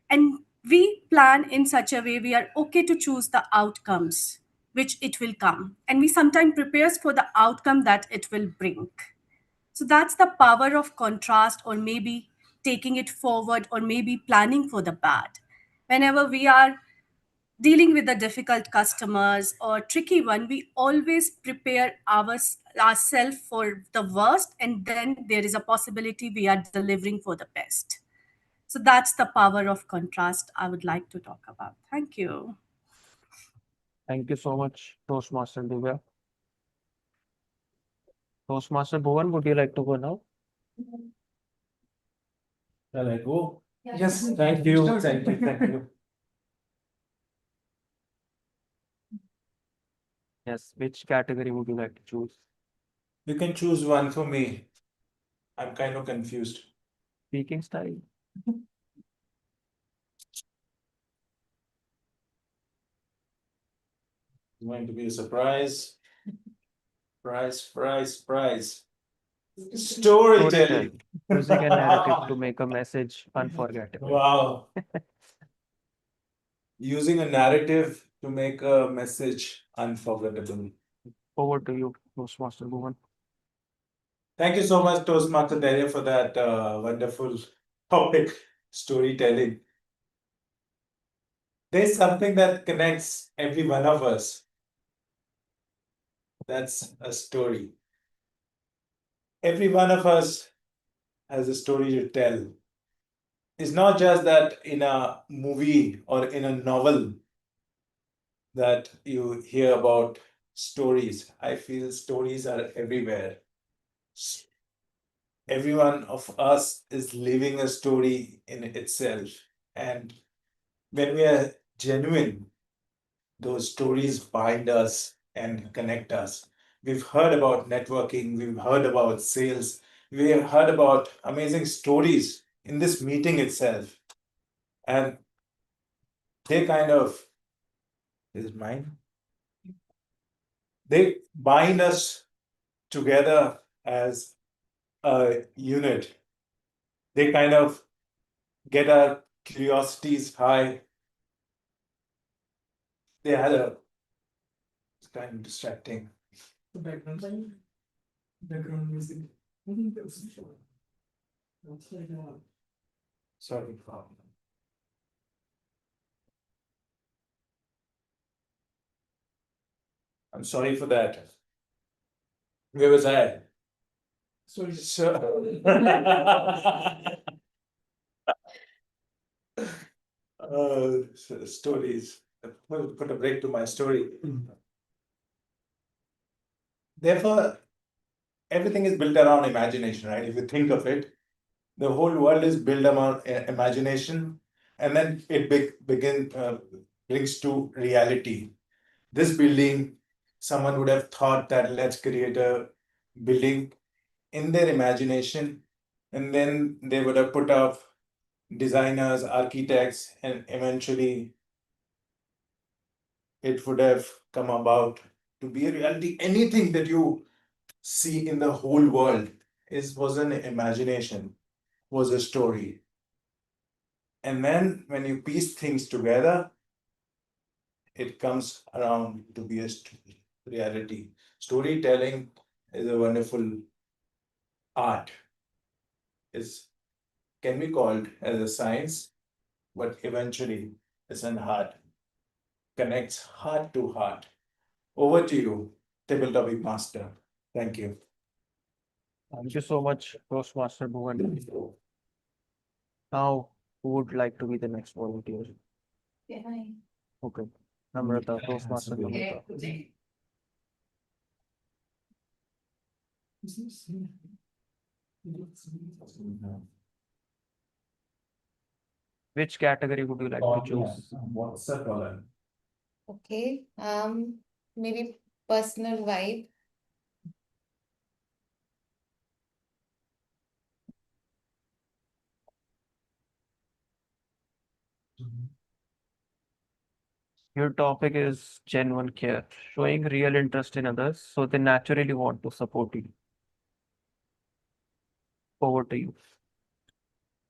and we plan in such a way we are okay to choose the outcomes which it will come, and we sometimes prepares for the outcome that it will bring. So that's the power of contrast, or maybe taking it forward, or maybe planning for the bad. Whenever we are dealing with the difficult customers or tricky one, we always prepare ourselves for the worst, and then there is a possibility we are delivering for the best. So that's the power of contrast I would like to talk about. Thank you. Thank you so much, Toastmaster Divya. Toastmaster Bhuvan, would you like to go now? Shall I go? Yes. Thank you. Sure. Thank you. Thank you. Yes, which category would you like to choose? You can choose one for me. I'm kind of confused. Speaking style. It's going to be a surprise. Prize. Storytelling. Using a narrative to make a message unforgettable. Wow. Using a narrative to make a message unforgettable. Over to you, Toastmaster Bhuvan. Thank you so much, Toastmaster Daria, for that wonderful topic, storytelling. There's something that connects every one of us. That's a story. Every one of us has a story to tell. It's not just that in a movie or in a novel that you hear about stories. I feel stories are everywhere. Every one of us is living a story in itself. And when we are genuine, those stories bind us and connect us. We've heard about networking, we've heard about sales, we have heard about amazing stories in this meeting itself. And they kind of, this is mine, they bind us together as a unit. They kind of get our curiosities high. They had a, it's kind of distracting. The background music. Sorry. I'm sorry for that. Where was I? Sorry. Stories. Put a break to my story. Therefore, everything is built around imagination, right? If you think of it, the whole world is built around imagination, and then it brings to reality. This building, someone would have thought that let's create a building in their imagination, and then they would have put up designers, architects, and eventually it would have come about to be a reality. Anything that you see in the whole world was an imagination, was a story. And then when you piece things together, it comes around to be a reality. Storytelling is a wonderful art. It can be called as a science, but eventually it's an art. Connects heart to heart. Over to you, table topic master. Thank you. Thank you so much, Toastmaster Bhuvan. Now, who would like to be the next volunteer? Okay. Namrata, Toastmaster Namrata. Which category would you like to choose? What's the problem? Okay, maybe personal vibe. Your topic is genuine care, showing real interest in others, so they naturally want to support you. Over to you.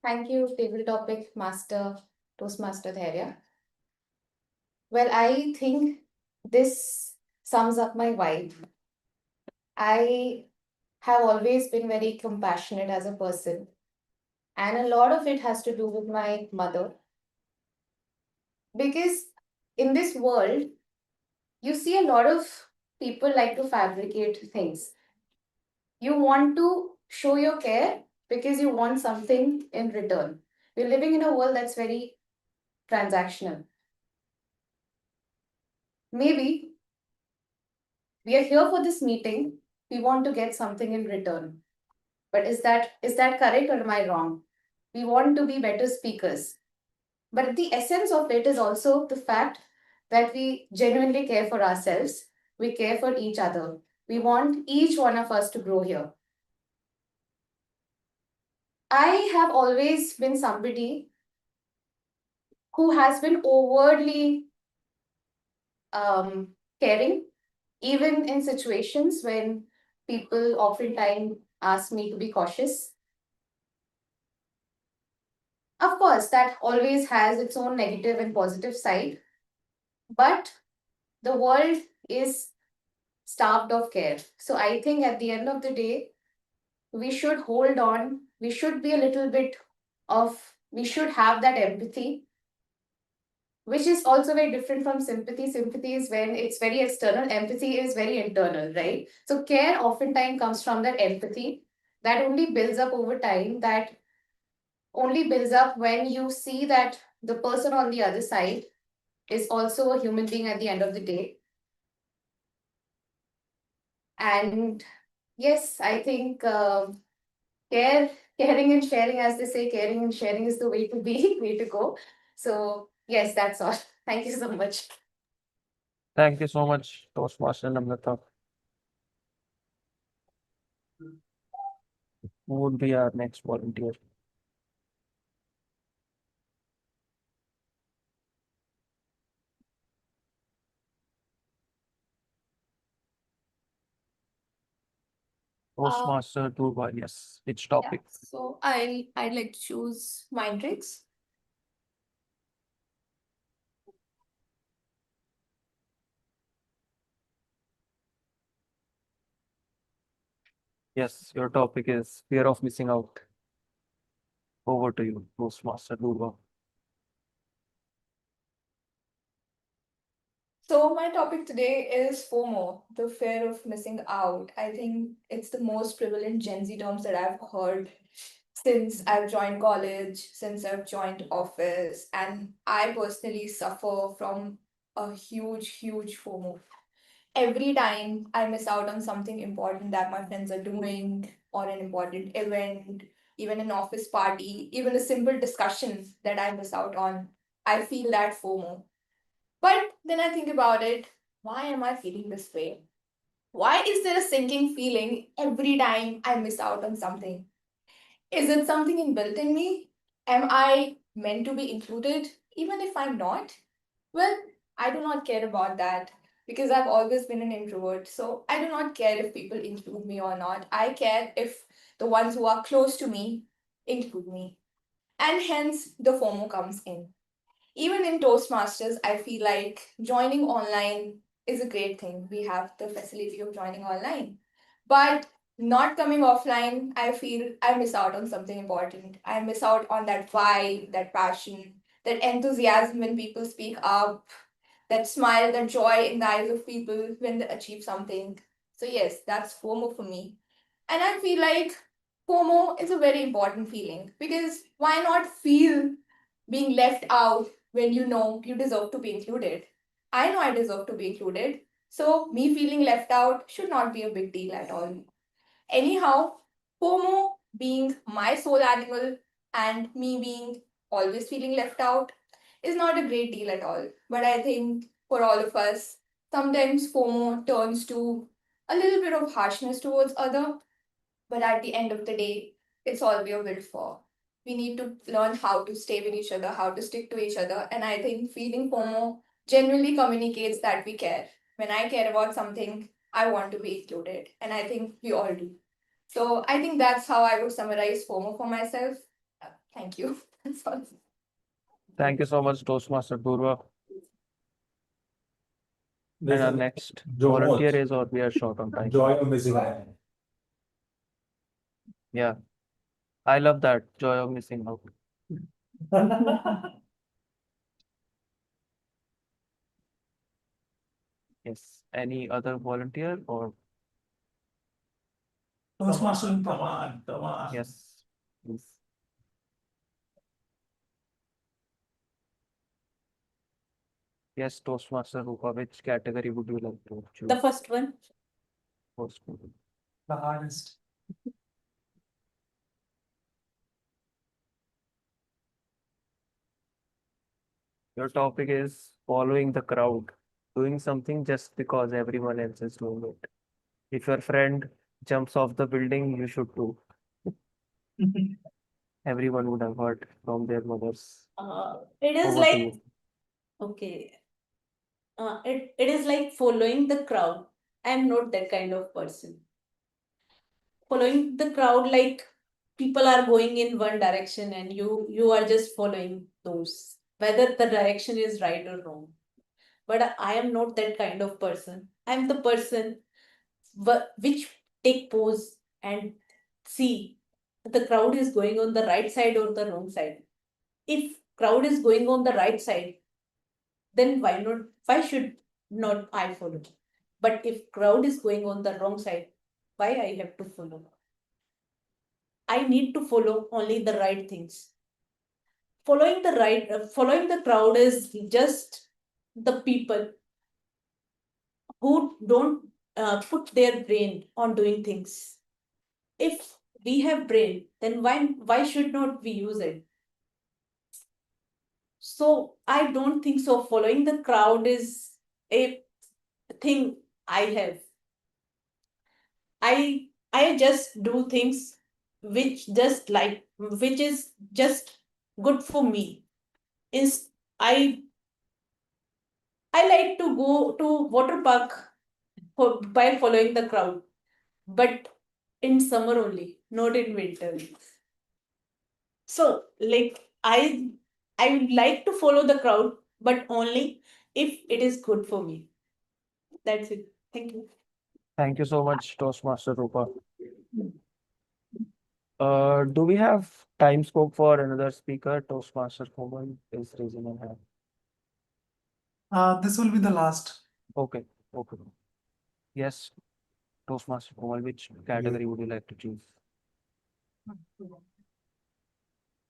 Thank you, table topic master, Toastmaster Dharya. Well, I think this sums up my vibe. I have always been very compassionate as a person, and a lot of it has to do with my mother. Because in this world, you see a lot of people like to fabricate things. You want to show your care because you want something in return. We're living in a world that's very transactional. Maybe we are here for this meeting, we want to get something in return. But is that correct or am I wrong? We want to be better speakers. But the essence of it is also the fact that we genuinely care for ourselves, we care for each other. We want each one of us to grow here. I have always been somebody who has been overtly caring, even in situations when people oftentimes ask me to be cautious. Of course, that always has its own negative and positive side, but the world is starved of care. So I think at the end of the day, we should hold on, we should be a little bit we should have that empathy, which is also very different from sympathy. Sympathy is when it's very external, empathy is very internal, right? So care oftentimes comes from that empathy that only builds up over time, that only builds up when you see that the person on the other side is also a human being at the end of the day. And yes, I think caring and sharing, as they say, caring and sharing is the way to be, way to go. So yes, that's all. Thank you so much. Thank you so much, Toastmaster Namrata. Who would be our next volunteer? Toastmaster Durga, yes. Which topic? So I'd like to choose mind tricks. Yes, your topic is fear of missing out. Over to you, Toastmaster Durga. So, my topic today is FOMO, the fear of missing out. I think it's the most prevalent Gen Z terms that I've heard since I've joined college, since I've joined office, and I personally suffer from a huge FOMO. Every time I miss out on something important that my friends are doing, or an important event, even an office party, even a simple discussion that I miss out on, I feel that FOMO. But then I think about it, why am I feeling this way? Why is there a sinking feeling every time I miss out on something? Is it something inbuilt in me? Am I meant to be included, even if I'm not? Well, I do not care about that because I've always been an introvert. So I do not care if people include me or not. I care if the ones who are close to me include me. And hence the FOMO comes in. Even in Toastmasters, I feel like joining online is a great thing. We have the facility of joining online. But not coming offline, I feel I miss out on something important. I miss out on that vibe, that passion, that enthusiasm when people speak up, that smile, that joy in the eyes of people when they achieve something. So, yes, that's FOMO for me. And I feel like FOMO is a very important feeling because why not feel being left out when you know you deserve to be included? I know I deserve to be included. So, me feeling left out should not be a big deal at all. Anyhow, FOMO being my soul animal and me being always feeling left out is not a great deal at all. But I think for all of us, sometimes FOMO turns to a little bit of harshness towards other, but at the end of the day, it's all we are built for. We need to learn how to stay with each other, how to stick to each other. And I think feeling FOMO genuinely communicates that we care. When I care about something, I want to be included. And I think we all do. So I think that's how I would summarize FOMO for myself. Thank you. That's all. Thank you so much, Toastmaster Durga. And our next volunteer is, or we are short on time. Joy of missing out. Yeah, I love that joy of missing out. Yes. Any other volunteer or Toastmaster, Come on, come on. yes, please. Yes, Toastmaster Rupa, which category would you like to choose? The first one. First. the hardest. Your topic is following the crowd, doing something just because everyone else is doing it. If your friend jumps off the building, you should too. Everyone would have heard from their mothers. It is Over to like, you. okay, it is like following the crowd. I'm not that kind of person. Following the crowd, like people are going in one direction and you are just following those, whether the direction is right or wrong. But I am not that kind of person. I'm the person which take pose and see the crowd is going on the right side or the wrong side. If crowd is going on the right side, then why should not I follow? But if crowd is going on the wrong side, why I have to follow? I need to follow only the right things. Following the crowd is just the people who don't put their brain on doing things. If we have brain, then why should not we use it? So I don't think so. Following the crowd is a thing I have. I just do things which is just good for me. Is I I like to go to water park by following the crowd, but in summer only, not in winter. So like I would like to follow the crowd, but only if it is good for me. That's it. Thank you. Thank you so much, Toastmaster Rupa. Do we have time scope for another speaker? Toastmaster Komal is raising a hand. This will be the last. Okay, okay. Yes, Toastmaster Komal, which category would you like to choose?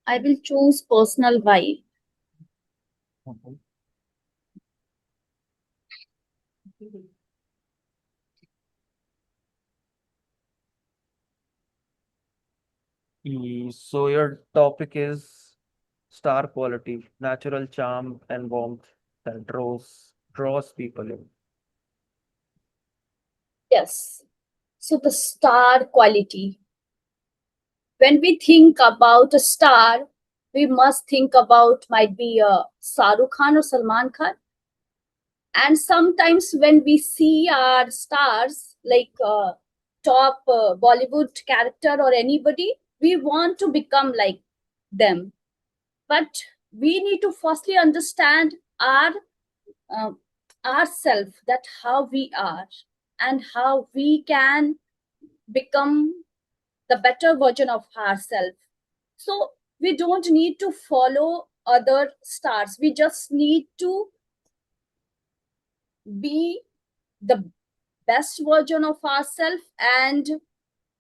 I will choose personal vibe. Okay. So your topic is star quality, natural charm and warmth that draws people in. Yes. So the star quality. When we think about a star, we must think about might be a Saruk Khan or Salman Khan. And sometimes when we see our stars, like top Bollywood character or anybody, we want to become like them. But we need to firstly understand uh, ourselves, that how we are and how we can become the better version of ourselves. So we don't need to follow other stars. We just need to be the best version of ourselves, and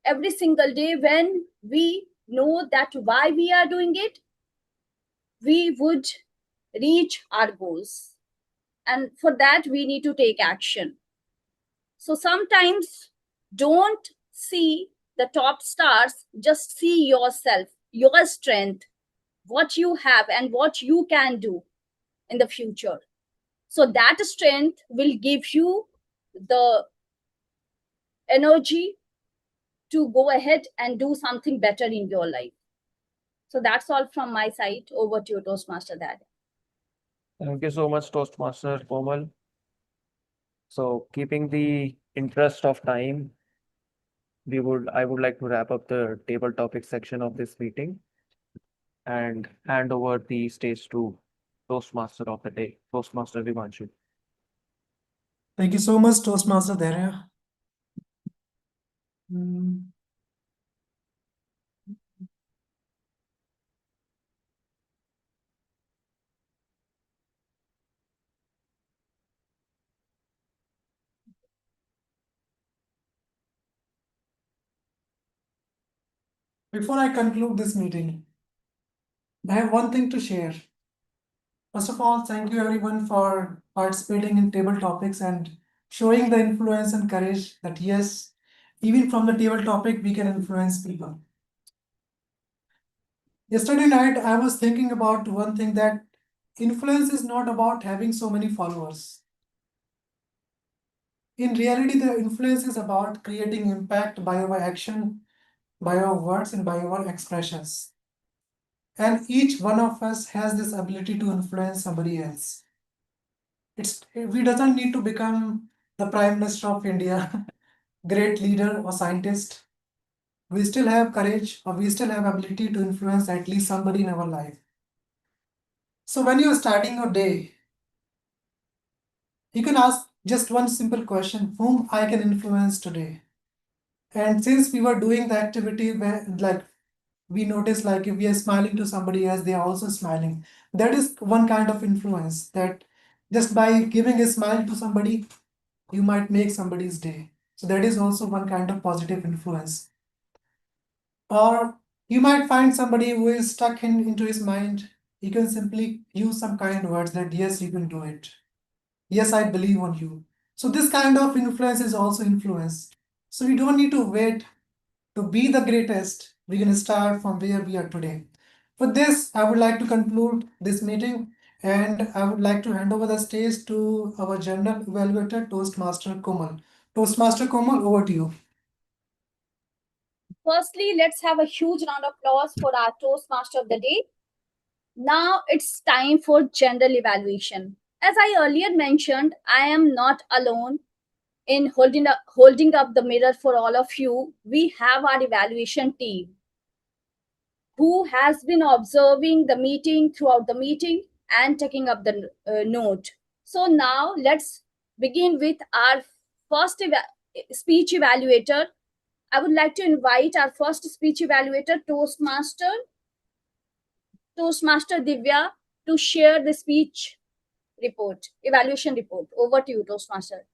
every single day when we know that why we are doing it, we would reach our goals, and for that we need to take action. So sometimes don't see the top stars, just see yourself, your strength, what you have and what you can do in the future. So that strength will give you the energy to go ahead and do something better in your life. So that's all from my side. Over to you, Toastmaster Dad. Thank you so much, Toastmaster Komal. So keeping the interest of time, I would like to wrap up the table topic section of this meeting and hand over the stage to Toastmaster of the day, Toastmaster Vivanshu. Thank you so much, Toastmaster Dharya. Before I conclude this meeting, I have one thing to share. First of all, thank you everyone for participating in table topics and showing the influence and courage that yes, even from the table topic, we can influence people. Yesterday night, I was thinking about one thing, that influence is not about having so many followers. In reality, the influence is about creating impact by our action, by our words, and by our expressions. And each one of us has this ability to influence somebody else. We doesn't need to become the Prime Minister of India, great leader or scientist. We still have courage, or we still have ability to influence at least somebody in our life. So when you're starting your day, you can ask just one simple question: whom I can influence today? And since we were doing the activity where, like, we notice, like, if we are smiling to somebody else, they are also smiling. That is one kind of influence, that just by giving a smile to somebody, you might make somebody's day. So that is also one kind of positive influence. Or you might find somebody who is stuck into his mind. You can simply use some kind words that yes, you can do it. Yes, I believe on you. So this kind of influence is also influence. So we don't need to wait to be the greatest. We're going to start from where we are today. For this, I would like to conclude this meeting, and I would like to hand over the stage to our general evaluator, Toastmaster Komal. Toastmaster Komal, over to you. Firstly, let's have a huge round of applause for our Toastmaster of the day. Now it's time for general evaluation. As I earlier mentioned, I am not alone in holding up the mirror for all of you. We have our evaluation team who has been observing the meeting throughout the meeting and taking up the note. So now let's begin with our first speech evaluator. I would like to invite our first speech evaluator, Toastmaster Divya, to share the speech report, evaluation report. Over to you, Toastmaster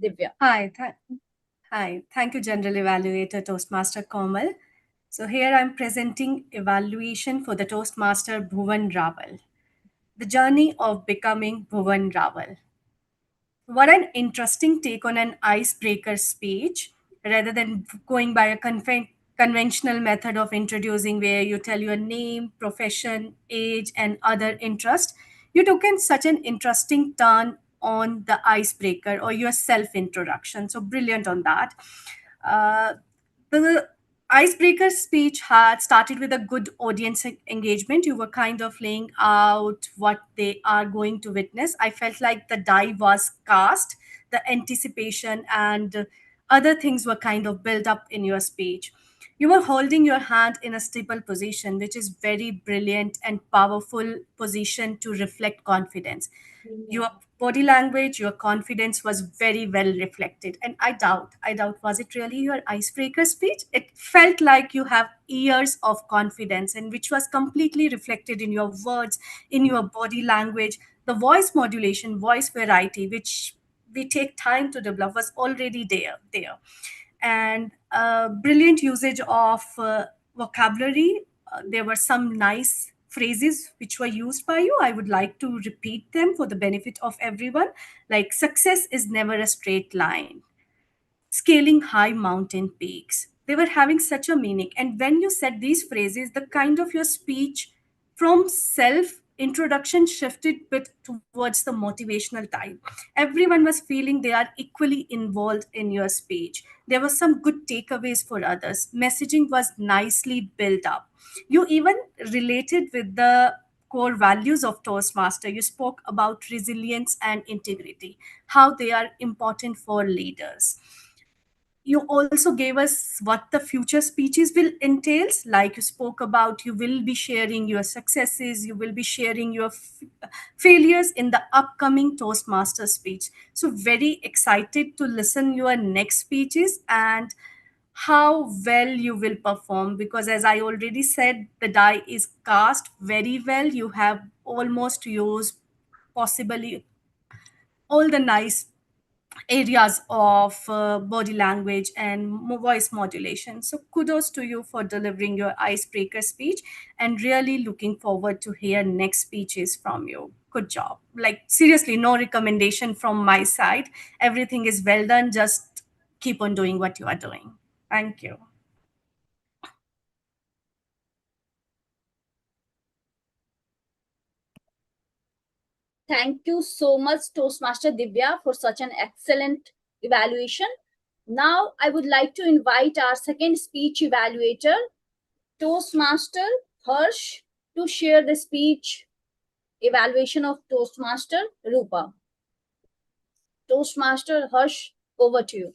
Divya. Hi, thank you, General Evaluator Toastmaster Komal. So here I'm presenting evaluation for the Toastmaster Bhuvan Rawal, the journey of becoming Bhuvan Rawal. What an interesting take on an icebreaker speech rather than going by a conventional method of introducing where you tell your name, profession, age, and other interest. You took in such an interesting turn on the icebreaker or your self introduction. So brilliant on that. Uh, the icebreaker speech had started with a good audience engagement. You were kind of laying out what they are going to witness. I felt like the die was cast, the anticipation and other things were kind of built up in your speech. You were holding your hand in a stable position, which is very brilliant and powerful position to reflect confidence. Your body language, your confidence was very well reflected. And I doubt, was it really your icebreaker speech? It felt like you have years of confidence, and which was completely reflected in your words, in your body language. The voice modulation, voice variety, which we take time to develop, was already there. And brilliant usage of vocabulary. There were some nice phrases which were used by you. I would like to repeat them for the benefit of everyone. Like, success is never a straight line, scaling high mountain peaks. They were having such a meaning. And when you said these phrases, the kind of your speech from self introduction shifted bit towards the motivational type. Everyone was feeling they are equally involved in your speech. There were some good takeaways for others. Messaging was nicely built up. You even related with the core values of Toastmaster. You spoke about resilience and integrity, how they are important for leaders. You also gave us what the future speeches will entails. Like, you spoke about, you will be sharing your successes, you will be sharing your failures in the upcoming Toastmaster speech. So very excited to listen your next speeches and how well you will perform, because as I already said, the die is cast very well. You have almost used possibly all the nice areas of body language and voice modulation. So kudos to you for delivering your icebreaker speech, and really looking forward to hear next speeches from you. Good job. Like, seriously, no recommendation from my side. Everything is well done. Just keep on doing what you are doing. Thank you. Thank you so much, Toastmaster Divya, for such an excellent evaluation. Now, I would like to invite our second speech evaluator, Toastmaster Harsh, to share the speech evaluation of Toastmaster Rupa. Toastmaster Harsh, over to you.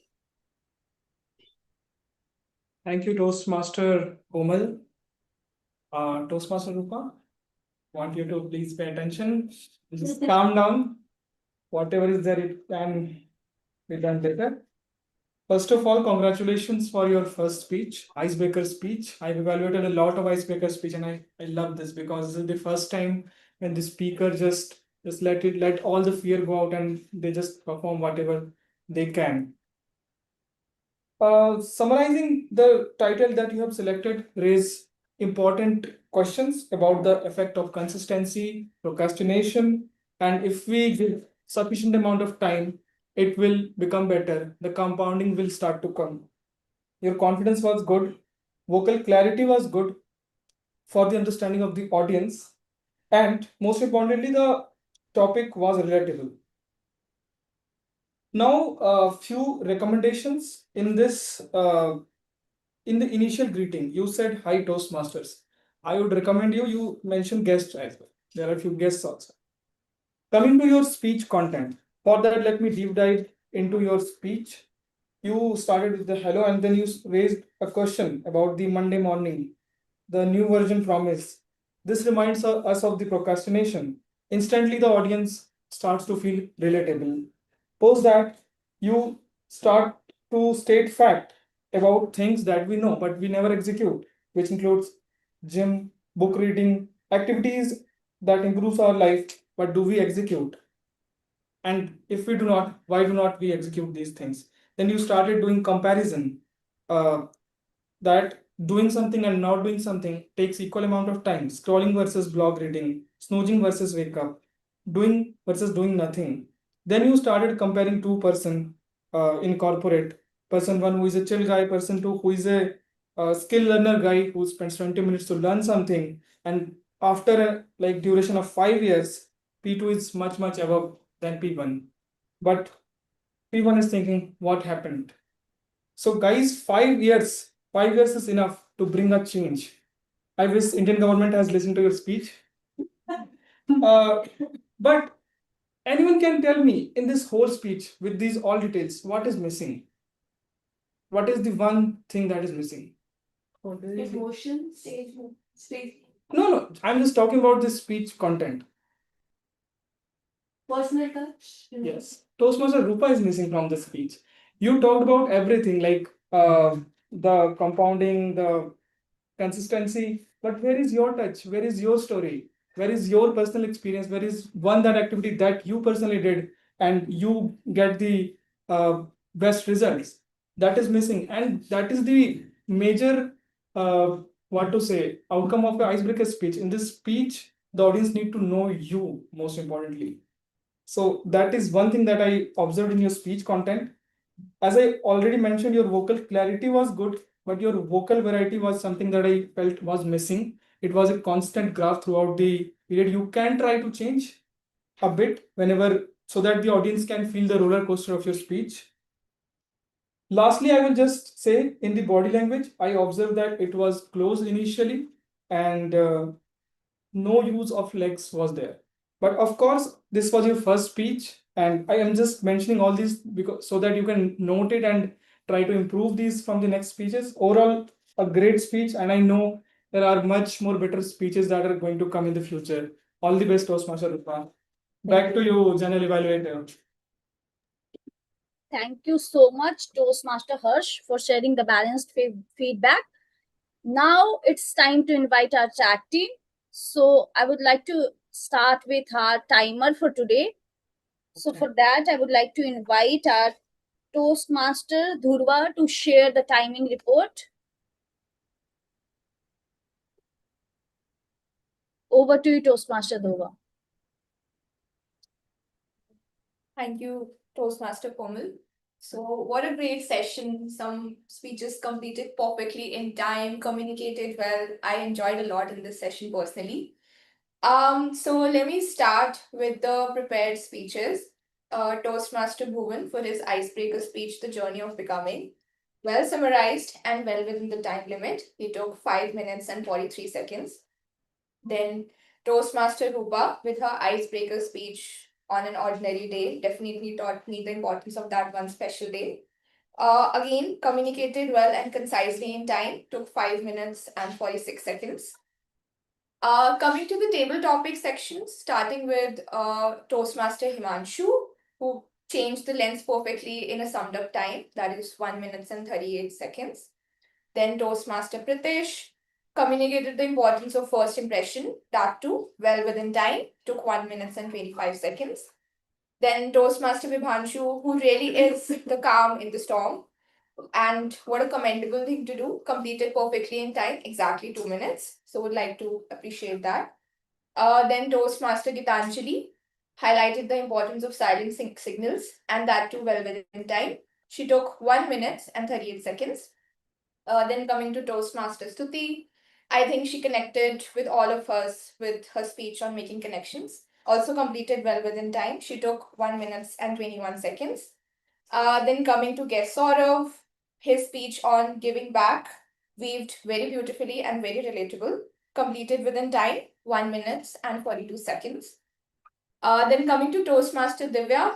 Thank you, Toastmaster Komal. Toastmaster Rupa, want you to please pay attention. Just calm down. Whatever is there, it can be done later. First of all, congratulations for your first speech, icebreaker speech. I've evaluated a lot of icebreaker speech, and I love this because this is the first time when the speaker just let all the fear go out and they just perform whatever they can. Summarizing the title that you have selected, raise important questions about the effect of consistency, procrastination, and if we give sufficient amount of time, it will become better. The compounding will start to come. Your confidence was good. Vocal clarity was good for the understanding of the audience. And most importantly, the topic was relatable. Now, a few recommendations in this. In the initial greeting, you said, "Hi, Toastmasters." I would recommend you mention guests as well. There are a few guests also. Coming to your speech content, for that, let me deep dive into your speech. You started with the hello, and then you raised a question about the Monday morning, the new version promise. This reminds us of the procrastination. Instantly, the audience starts to feel relatable. Post that, you start to state fact about things that we know but we never execute, which includes gym, book reading, activities that improves our life, but do we execute? And if we do not, why do not we execute these things? Then you started doing comparison, that doing something and not doing something takes equal amount of time. Scrolling versus blog reading, snoozing versus wake up, doing versus doing nothing. Then you started comparing two-person in corporate. Person one who is a chill guy, person two who is a skill learner guy who spends 20 minutes to learn something. And after a like duration of 5 years, P2 is much above than P1. But P1 is thinking, what happened? So guys, 5 years, 5 years is enough to bring a change. I wish Indian government has listened to your speech. But anyone can tell me in this whole speech with these all details, what is missing? What is the one thing that is missing? Emotion, stage, No, I'm just talking about the speech content. personal touch. Yes, Toastmaster Rupa is missing from the speech. You talked about everything like the compounding, the consistency, but where is your touch? Where is your story? Where is your personal experience? Where is one that activity that you personally did and you get the best results? That is missing, and that is the major what to say outcome of the icebreaker speech. In this speech, the audience need to know you most importantly. So that is one thing that I observed in your speech content. As I already mentioned, your vocal clarity was good, but your vocal variety was something that I felt was missing. It was a constant graph throughout the period. You can try to change a bit whenever, so that the audience can feel the roller coaster of your speech. Lastly, I will just say in the body language, I observed that it was closed initially and no use of legs was there. But of course, this was your first speech, and I am just mentioning all these because so that you can note it and try to improve these from the next speeches. Overall, a great speech, and I know there are much more better speeches that are going to come in the future. All the best, Toastmaster Rupa. Back to you, General Evaluator. Thank you so much, Toastmaster Harsh, for sharing the balanced feedback. Now it's time to invite our chat team. So I would like to start with our timer for today. So for that, I would like to invite our Toastmaster Dhurva to share the timing report. Over to you, Toastmaster Dhurva. Thank you, Toastmaster Komal. So, what a great session. Some speeches completed perfectly in time, communicated well. I enjoyed a lot in this session personally. So let me start with the prepared speeches. Toastmaster Bhuvan for his icebreaker speech, The Journey of Becoming. Well summarized and well within the time limit. He took 5 minutes and 43 seconds. Then Toastmaster Rupa with her icebreaker speech on an ordinary day definitely taught me the importance of that one special day. Again, communicated well and concisely in time, took 5 minutes and 46 seconds. Coming to the table topic section, starting with Toastmaster Himanshu, who changed the lens perfectly in a summed up time, that is 1 minute and 38 seconds. Then Toastmaster Pritesh communicated the importance of first impression, that too well within time, took 1 minute and 25 seconds. Then Toastmaster Vibhanshu, who really is the calm in the storm, and what a commendable thing to do, completed perfectly in time, exactly 2 minutes. So would like to appreciate that. Then Toastmaster Gitanjali highlighted the importance of silent signals, and that too well within time. She took 1 minute and 38 seconds. Then coming to Toastmaster Stuti, I think she connected with all of us with her speech on making connections. Also completed well within time. She took 1 minute and 21 seconds. Then coming to guest Saurav, his speech on giving back, weaved very beautifully and very relatable. Completed within time, 1 minute and 42 seconds. Then coming to Toastmaster Divya,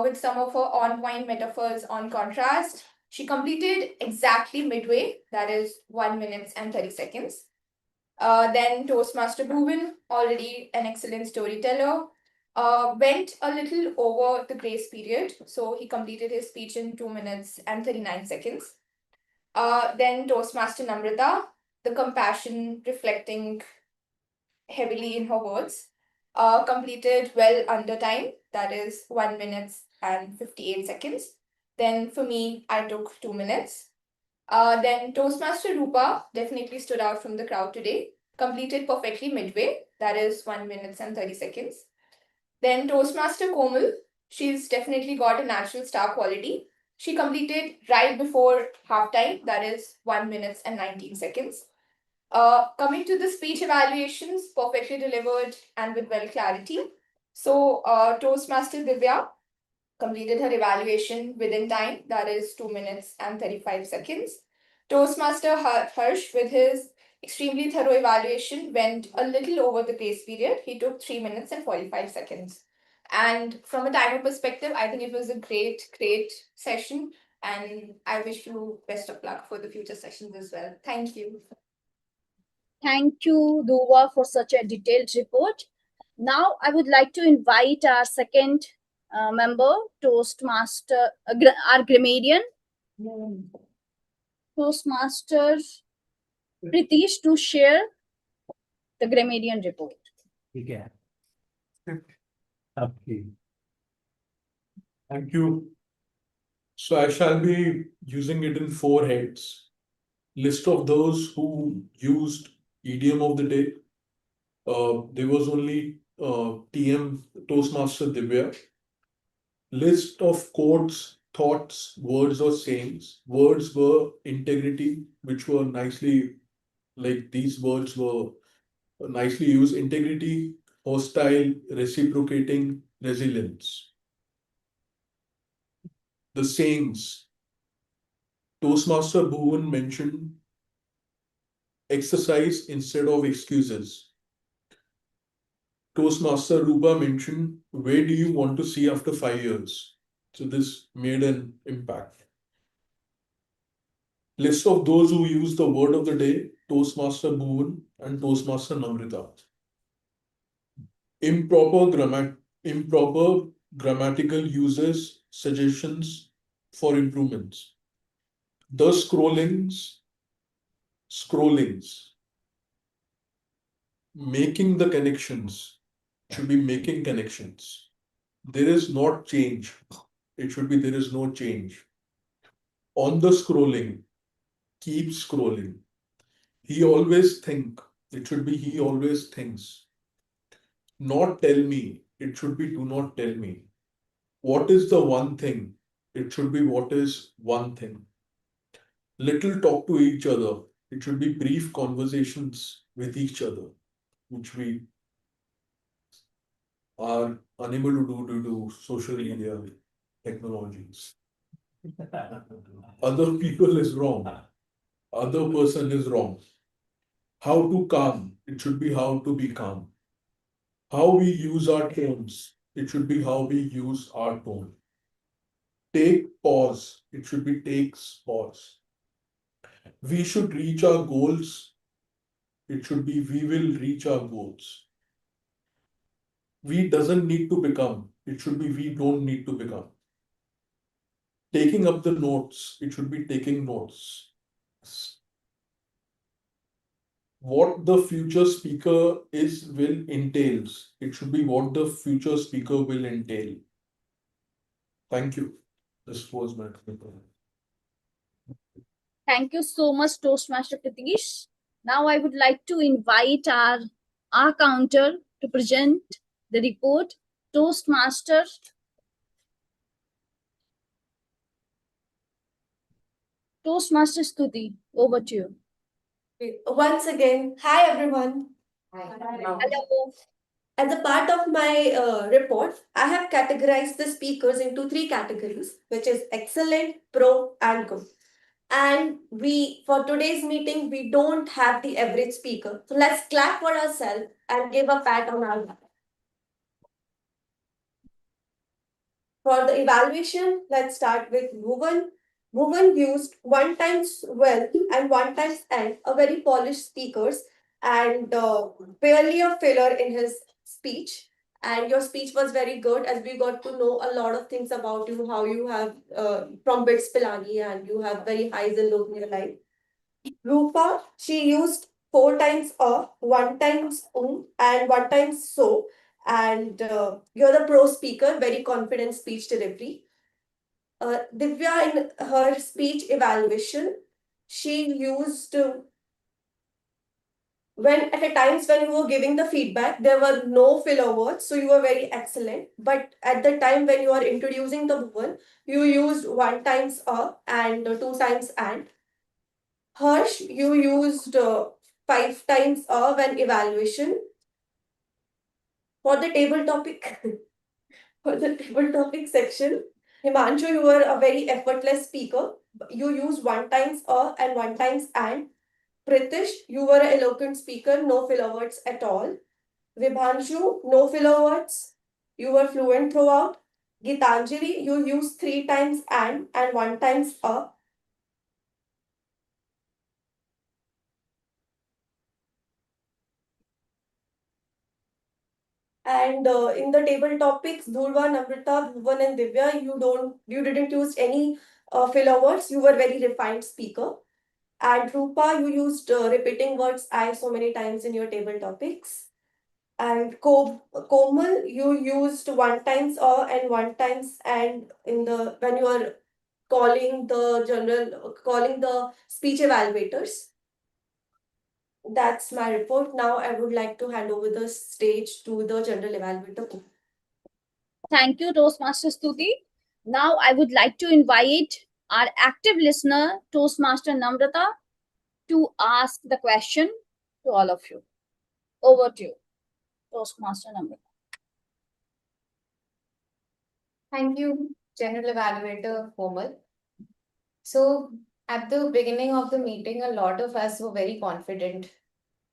with some of her on-point metaphors on contrast, she completed exactly midway, that is 1 minute and 30 seconds. Then Toastmaster Bhuvan, already an excellent storyteller. went a little over the grace period. So he completed his speech in 2 minutes and 39 seconds. Then Toastmaster Namrata, the compassion reflecting heavily in her words, completed well under time, that is 1 minute and 58 seconds. Then for me, I took 2 minutes. Then Toastmaster Rupa definitely stood out from the crowd today, completed perfectly midway, that is 1 minute and 30 seconds. Then Toastmaster Komal, she's definitely got a natural star quality. She completed right before halftime, that is 1 minute and 19 seconds. Coming to the speech evaluations, perfectly delivered and with well clarity. So Toastmaster Divya completed her evaluation within time, that is 2 minutes and 35 seconds. Toastmaster Harsh, with his extremely thorough evaluation, went a little over the grace period. He took 3 minutes and 45 seconds. And from a timer perspective, I think it was a great session. And I wish you best of luck for the future sessions as well. Thank you. Thank you, Duva, for such a detailed report. Now, I would like to invite our second member, Toastmaster, our grammarian, Toastmaster Pritish, to share the grammarian report. Okay. Thank you. So I shall be using it in 4 heads. List of those who used idiom of the day. There was only TM Toastmaster Divya. List of quotes, thoughts, words or sayings. Words were integrity, which were nicely, like these words were nicely used. Integrity, hostile, reciprocating, resilience. The sayings. Toastmaster Bhuvan mentioned exercise instead of excuses. Toastmaster Rupa mentioned, where do you want to see after 5 years? So this made an impact. List of those who use the word of the day, Toastmaster Bhuvan and Toastmaster Namrita. Improper grammatical uses, suggestions for improvements. The scrollings, making the connections, should be making connections. There is not change. It should be there is no change. On the scrolling, keep scrolling. He always think. It should be he always thinks. Not tell me. It should be do not tell me. What is the one thing? It should be what is one thing. Little talk to each other. It should be brief conversations with each other, which we are unable to do due to social media technologies. Other people is wrong. Other person is wrong. How to calm. It should be how to be calm. How we use our tones. It should be how we use our tone. Take pause. It should be takes pause. We should reach our goals. It should be we will reach our goals. We doesn't need to become. It should be we don't need to become. Taking up the notes. It should be taking notes. What the future speaker will entails. It should be what the future speaker will entail. Thank you. This was my report. Thank you so much, Toastmaster Pritish. Now I would like to invite our counter to present the report. Toastmaster Stuti, over to you. Once again, hi everyone. Hello. As a part of my report, I have categorized the speakers into 3 categories, which is excellent, pro, and good. And for today's meeting, we don't have the average speaker. So let's clap for ourselves and give a pat on our back. For the evaluation, let's start with Bhuvan. Bhuvan used 1 times well and 1 times and a very polished speakers and barely a filler in his speech. and your speech was very good as we got to know a lot of things about you, how you have from Bits Pilani, and you have very highs and lows in your life. Rupa, she used 4 times one times and one times so. And you're the pro speaker, very confident speech delivery. Divya, in her speech evaluation, she used when at the times when you were giving the feedback, there were no filler words, so you were very excellent. But at the time when you are introducing the Bhuvan, you used 1 times and 2 times and. Harsh, you used 5 times when evaluation. For the table topic, for the table topic section, Himanshu, you were a very effortless speaker. You used 1 times and 1 times and. Pritish, you were an eloquent speaker, no filler words at all. Vibhanshu, no filler words. You were fluent throughout. Gitanjali, you used 3 times and 1 times a. And in the table topics, Dhurva, Namrita, Bhuvan, and Divya, you didn't use any filler words. You were very refined speaker. And Rupa, you used repeating words I so many times in your table topics. And Komal, you used 1 times and 1 times and in the when you are calling the speech evaluators. That's my report. Now I would like to hand over the stage to the general evaluator. Thank you, Toastmaster Stuti. Now I would like to invite our active listener, Toastmaster Namrata, to ask the question to all of you. Over to you, Toastmaster Namrata. Thank you, General Evaluator Komal. So, at the beginning of the meeting, a lot of us were very confident,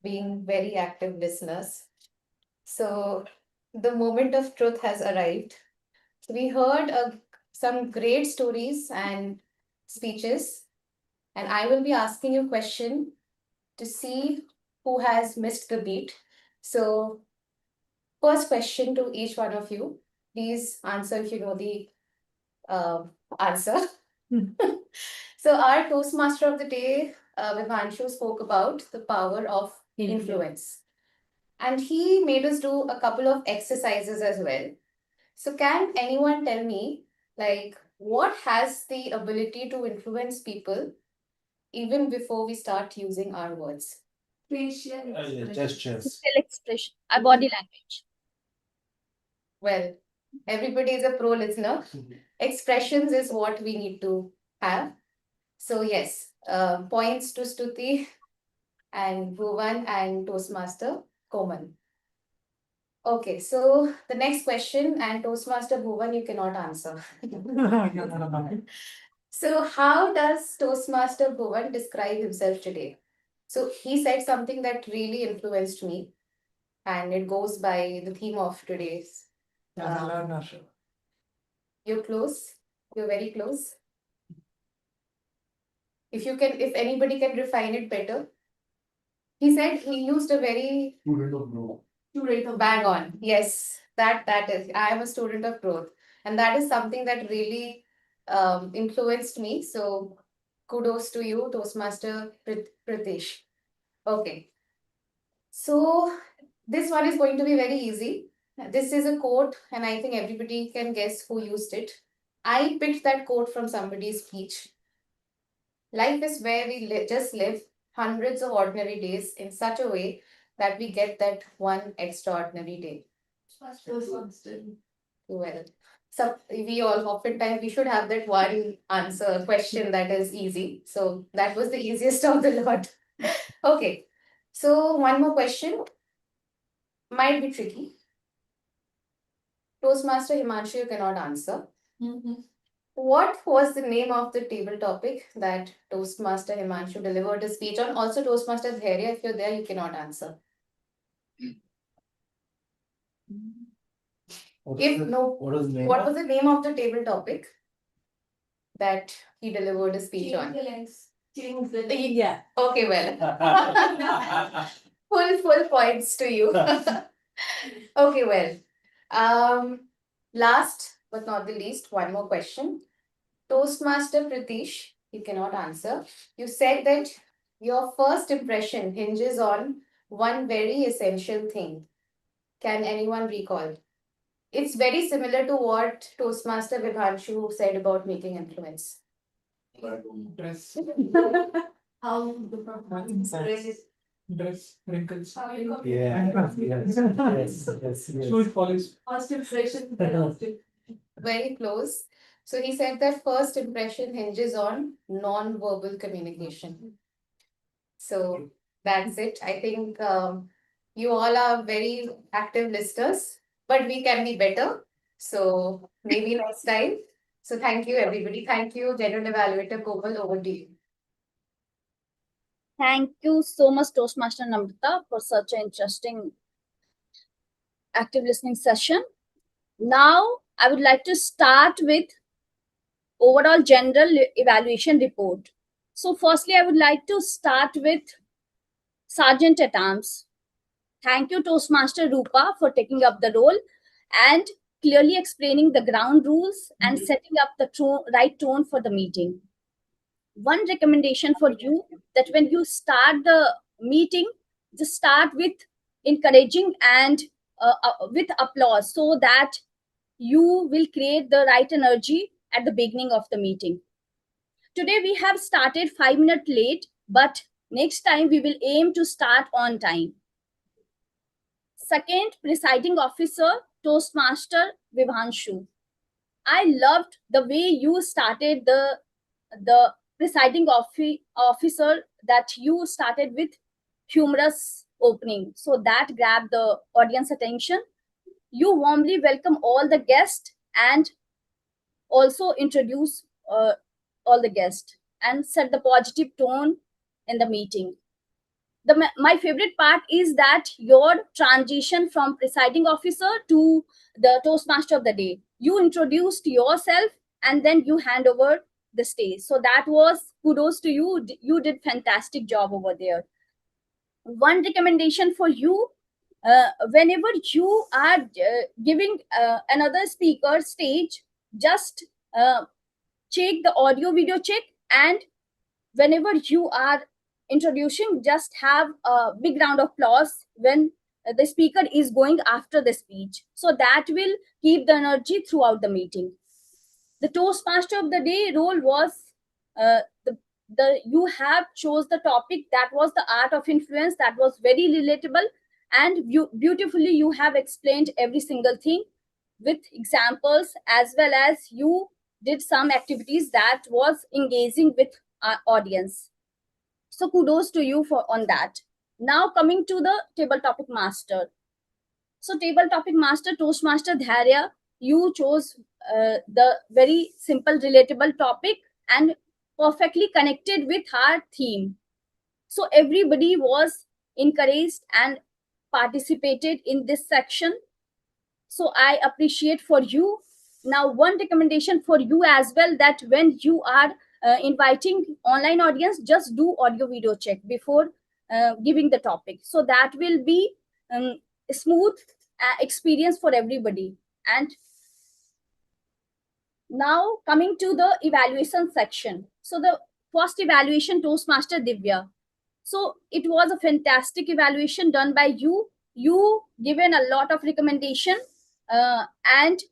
being very active listeners. So, the moment of truth has arrived. We heard some great stories and speeches, and I will be asking you a question to see who has missed the beat. So, first question to each one of you. Please answer if you know the answer. So, our Toastmaster of the day, Vibhanshu, spoke about the power of influence. And he made us do a couple of exercises as well. So, can anyone tell me, like, what has the ability to influence people even before we start using our words? Facial Gestures. Facial expression, our body language. Well, everybody is a pro listener. Expressions is what we need to have. So, yes, points to Stuti and Bhuvan and Toastmaster Komal. Okay, so the next question, and Toastmaster Bhuvan, you cannot answer. So, how does Toastmaster Bhuvan describe himself today? So, he said something that really influenced me, and it goes by the theme of today's. You're close. You're very close. If anybody can refine it better. He said he used a very student of bang on. Yes, that is. I am a student of growth, and that is something that really influenced me. So, kudos to you, Toastmaster Pritesh. Okay. So, this one is going to be very easy. This is a quote, and I think everybody can guess who used it. I picked that quote from somebody's speech. Life is where we just live hundreds of ordinary days in such a way that we get that one extraordinary day. Well, so we all oftentimes we should have that one answer question that is easy. So that was the easiest of the lot. Okay. So one more question. Might be tricky. Toastmaster Himanshu, you cannot answer. What was the name of the table topic that Toastmaster Himanshu delivered a speech on? Also, Toastmaster Dhairya, if you're there, you cannot answer. What was the name? What was the name of the table topic that he delivered a speech on? Yeah. Okay, well, full points to you. Okay, well, Last but not the least, one more question. Toastmaster Pritish, you cannot answer. You said that your first impression hinges on one very essential thing. Can anyone recall? It's very similar to what Toastmaster Vibhanshu said about making influence. Dress. How the performance Dress, wrinkles. Yeah. Yes. Shoes polish. First impression. Very close. So he said that first impression hinges on non-verbal communication. So that's it. I think you all are very active listeners, but we can be better. So maybe next time. So thank you, everybody. Thank you, General Evaluator Gopal. Over to you. Thank you so much, Toastmaster Namrata, for such an interesting active listening session. Now, I would like to start with overall general evaluation report. So, firstly, I would like to start with Sergeant at Arms. Thank you, Toastmaster Rupa, for taking up the role and clearly explaining the ground rules and setting up the right tone for the meeting. One recommendation for you that when you start the meeting, just start with encouraging and with applause so that you will create the right energy at the beginning of the meeting. Today we have started 5 minutes late, but next time we will aim to start on time. Second, presiding officer, Toastmaster Vibhanshu. I loved the way you started the presiding officer, that you started with humorous opening, so that grabbed the audience attention. You warmly welcome all the guests and also introduce all the guests and set the positive tone in the meeting. My favorite part is that your transition from presiding officer to the Toastmaster of the day. You introduced yourself and then you hand over the stage. So that was kudos to you. You did fantastic job over there. One recommendation for you, whenever you are giving another speaker stage, just check the audio video check, and whenever you are introducing, just have a big round of applause when the speaker is going after the speech, so that will keep the energy throughout the meeting. The Toastmaster of the day role was the you have chose the topic that was the art of influence, that was very relatable, and beautifully you have explained every single thing with examples, as well as you did some activities that was engaging with our audience. So kudos to you for on that. Now coming to the table topic master. So table topic master, Toastmaster Dharya, you chose the very simple relatable topic and perfectly connected with our theme. So everybody was encouraged and participated in this section. So I appreciate for you. Now one recommendation for you as well, that when you are inviting online audience, just do audio video check before giving the topic, so that will be a smooth experience for everybody. And now coming to the evaluation section. So the first evaluation, Toastmaster Divya. So it was a fantastic evaluation done by you. You given a lot of recommendation, and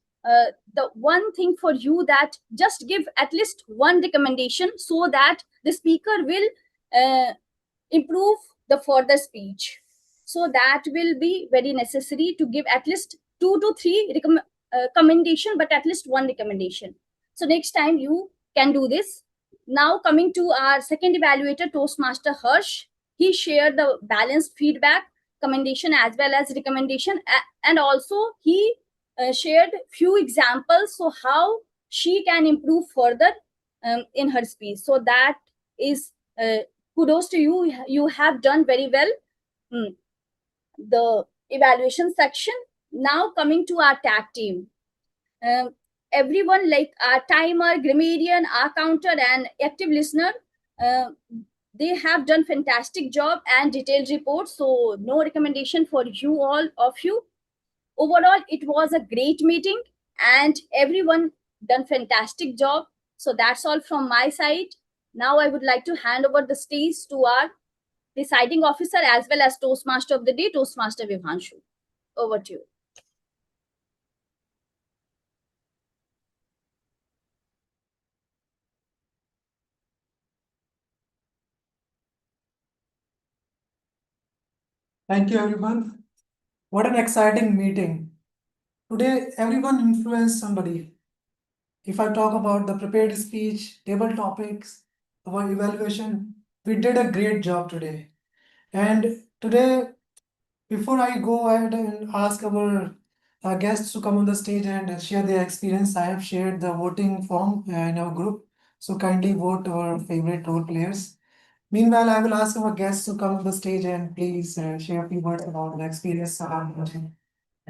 the one thing for you, that just give at least one recommendation so that the speaker will improve the further speech. So that will be very necessary to give at least 2 to 3 commendation, but at least one recommendation. So next time you can do this. Now coming to our second evaluator, Toastmaster Harsh. He shared the balanced feedback, commendation as well as recommendation, and also he shared few examples so how she can improve further in her speech. So that is kudos to you. You have done very well the evaluation section. Now coming to our tag team. Everyone like our timer, grammarian, our counter, and active listener, they have done fantastic job and detailed report. So no recommendation for you all of you. Overall, it was a great meeting and everyone done fantastic job. So that's all from my side. Now I would like to hand over the stage to our deciding officer as well as Toastmaster of the day, Toastmaster Vibhanshu. Over to you. Thank you, everyone. What an exciting meeting. Today, everyone influenced somebody. If I talk about the prepared speech, table topics, our evaluation, we did a great job today. And today, before I go ahead and ask our guests to come on the stage and share their experience, I have shared the voting form in our group. So kindly vote our favorite role players. Meanwhile, I will ask our guests to come on the stage and please share a few words about the experience around voting.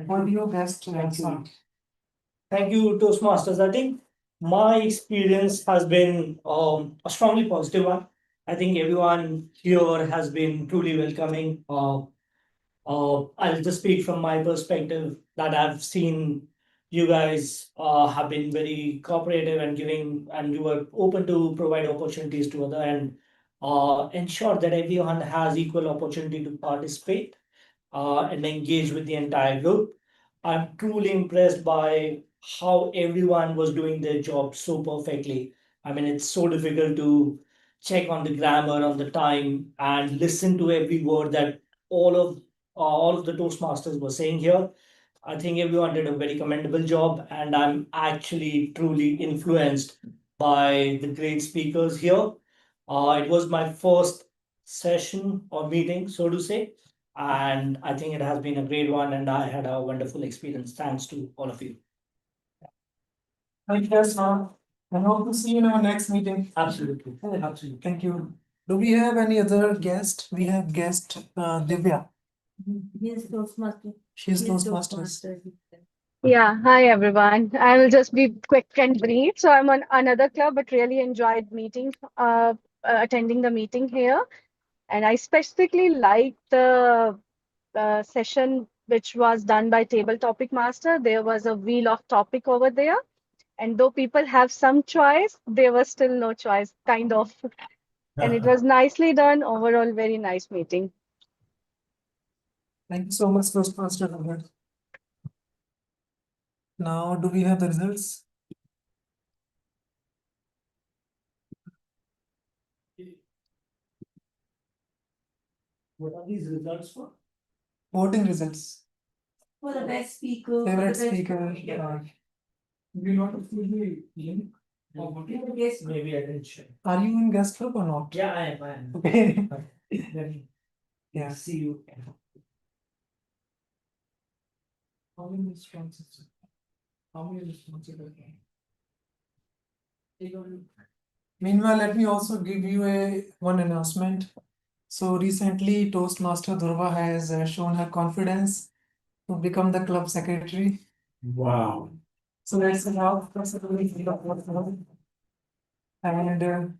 What do you best answer? Thank you, Toastmasters. I think my experience has been a strongly positive one. I think everyone here has been truly welcoming. I'll just speak from my perspective that I've seen you guys have been very cooperative and giving, and you were open to provide opportunities to other and ensure that everyone has equal opportunity to participate and engage with the entire group. I'm truly impressed by how everyone was doing their job so perfectly. I mean, it's so difficult to check on the grammar, on the time, and listen to every word that all of the Toastmasters were saying here. I think everyone did a very commendable job, and I'm actually truly influenced by the great speakers here. It was my first session or meeting, so to say, and I think it has been a great one, and I had a wonderful experience. Thanks to all of you. Thank you, sir. I hope to see you in our next meeting. Absolutely. Absolutely. Thank you. Do we have any other guest? We have guest Divya. Yes, Toastmaster. She's Toastmasters. Yeah, hi everyone. I will just be quick and brief. So I'm on another club, but really enjoyed attending the meeting here. And I specifically liked the session which was done by Table Topic Master. There was a wheel of topic over there. And though people have some choice, there was still no choice, kind of. And it was nicely done. Overall, very nice meeting. Thank you so much, Toastmaster. Now, do we have the results? What are these results for? Voting results. For the best speaker. Favorite for the best speaker. We not see the link. Yes. Maybe I didn't share. Are you in guest group or not? Yeah, I am. I am. Okay. Yeah. See you. How many responses? How many responses are there? Meanwhile, let me also give you one announcement. So recently, Toastmaster Durva has shown her confidence to become the club secretary. Wow. So that's enough. And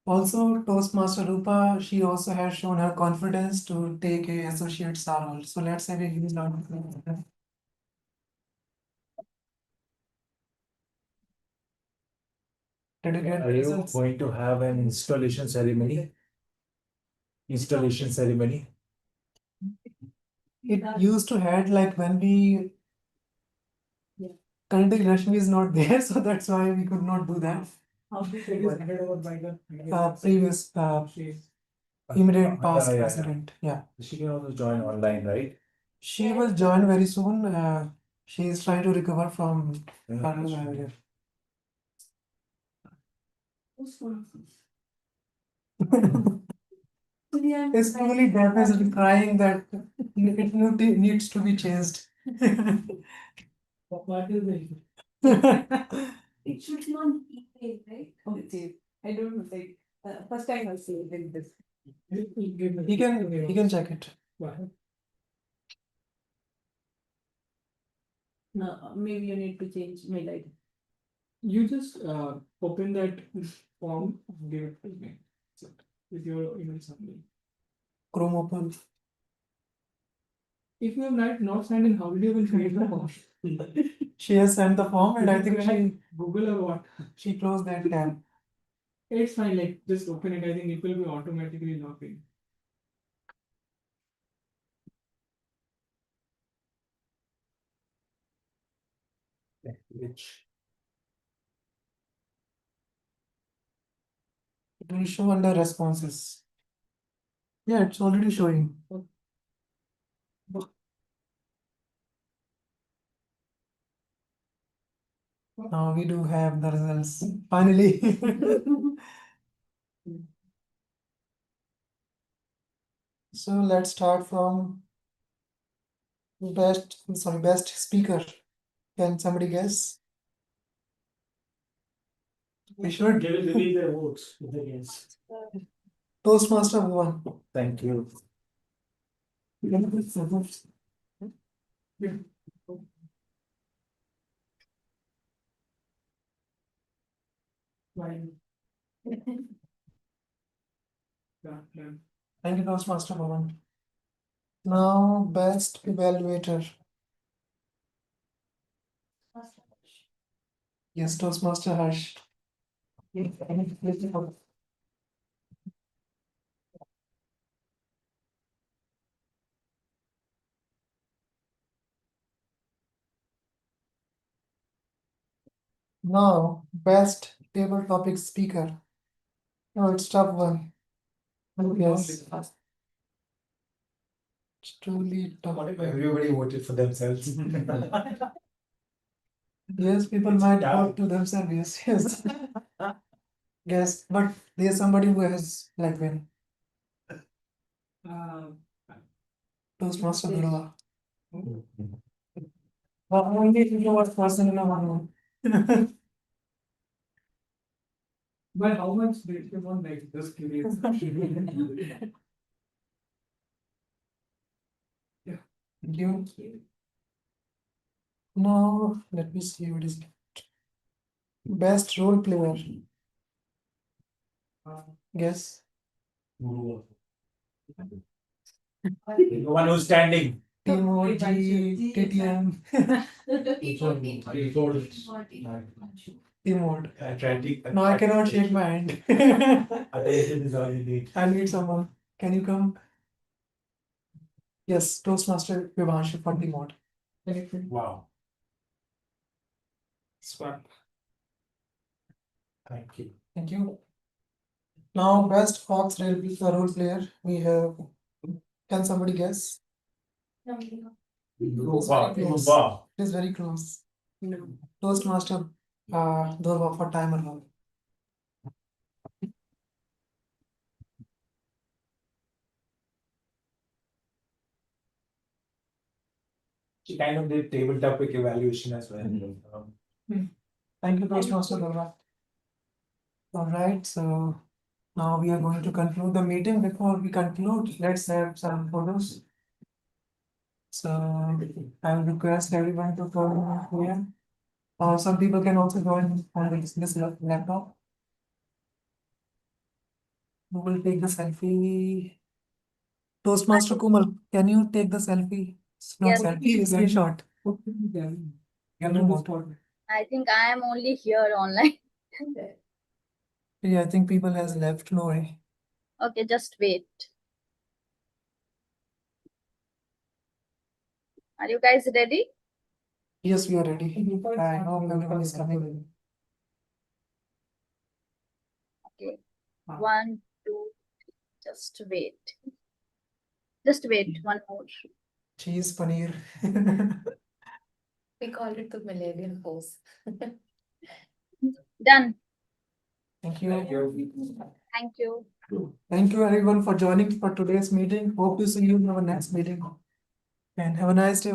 also Toastmaster Rupa, she also has shown her confidence to take a associate star role. So let's have a huge round of applause. Did you get Are you results? going to have an installation ceremony? Installation ceremony? It used to had like when we currently Rashmi is not there, so that's why we could not do that. How big it is handed over by the Previous immediate past president. Yeah. She can also join online, right? She will join very soon. She is trying to recover from her. It's truly definitely crying that it needs to be changed. What is it? It should be on email, right? Okay. I don't know, like, first time I see it like this. He can check it. No, maybe you need to change mail ID. You just open that form, give it to me. With your email something. Chrome open. If you have not signed in, how will you create the form? She has sent the form and I think Google or what? she closed that tab. It's fine, like just open it. I think it will be automatically logged in. Which It will show under responses. Yeah, it's already showing. Now we do have the results. Finally. So let's start from best speaker. Can somebody guess? We should. They will reveal their votes if they guess. Toastmaster won. Thank you. Thank you, Toastmaster Bhavan. Now, best evaluator. Yes, Toastmaster Harsh. Now, best table topic speaker. Oh, it's tough one. Yes. It's truly tough. Everybody voted for themselves. Yes, people might vote to themselves. Yes, yes. Yes, but there's somebody who has like win. Toastmaster Durga. Well, only if you was person in a one. But how much did you want, like, just curious? Thank you. Now, let me see what is left. Best role player. Guess. The one who's standing. Team OG, TTM. Team mode. No, I cannot shake my hand. Attention is all you need. I need someone. Can you come? Yes, Toastmaster Vivansh for team mode. Wow. Swap. Thank you. Thank you. Now, best Fox role player. We have. Can somebody guess? Wow. Close. Wow. It is very close. Toastmaster Durva for timer role. She kind of did table topic evaluation as well. Thank you, Toastmaster Durva. All right, so now we are going to conclude the meeting. Before we conclude, let's have some photos. So I will request everyone to come here. Some people can also join on this laptop. Who will take the selfie? Toastmaster Kumal, can you take the selfie? Not Yes. selfie, screenshot. I think I am only here online. Yeah, I think people has left. No way. Okay, just wait. Are you guys ready? Yes, we are ready. I hope everyone is coming. Okay. 1, 2, just wait. Just wait, one more. Cheese paneer. We called it the millennial pose. Done. Thank you. Thank you. Thank you everyone for joining for today's meeting. Hope to see you in our next meeting. And have a nice day.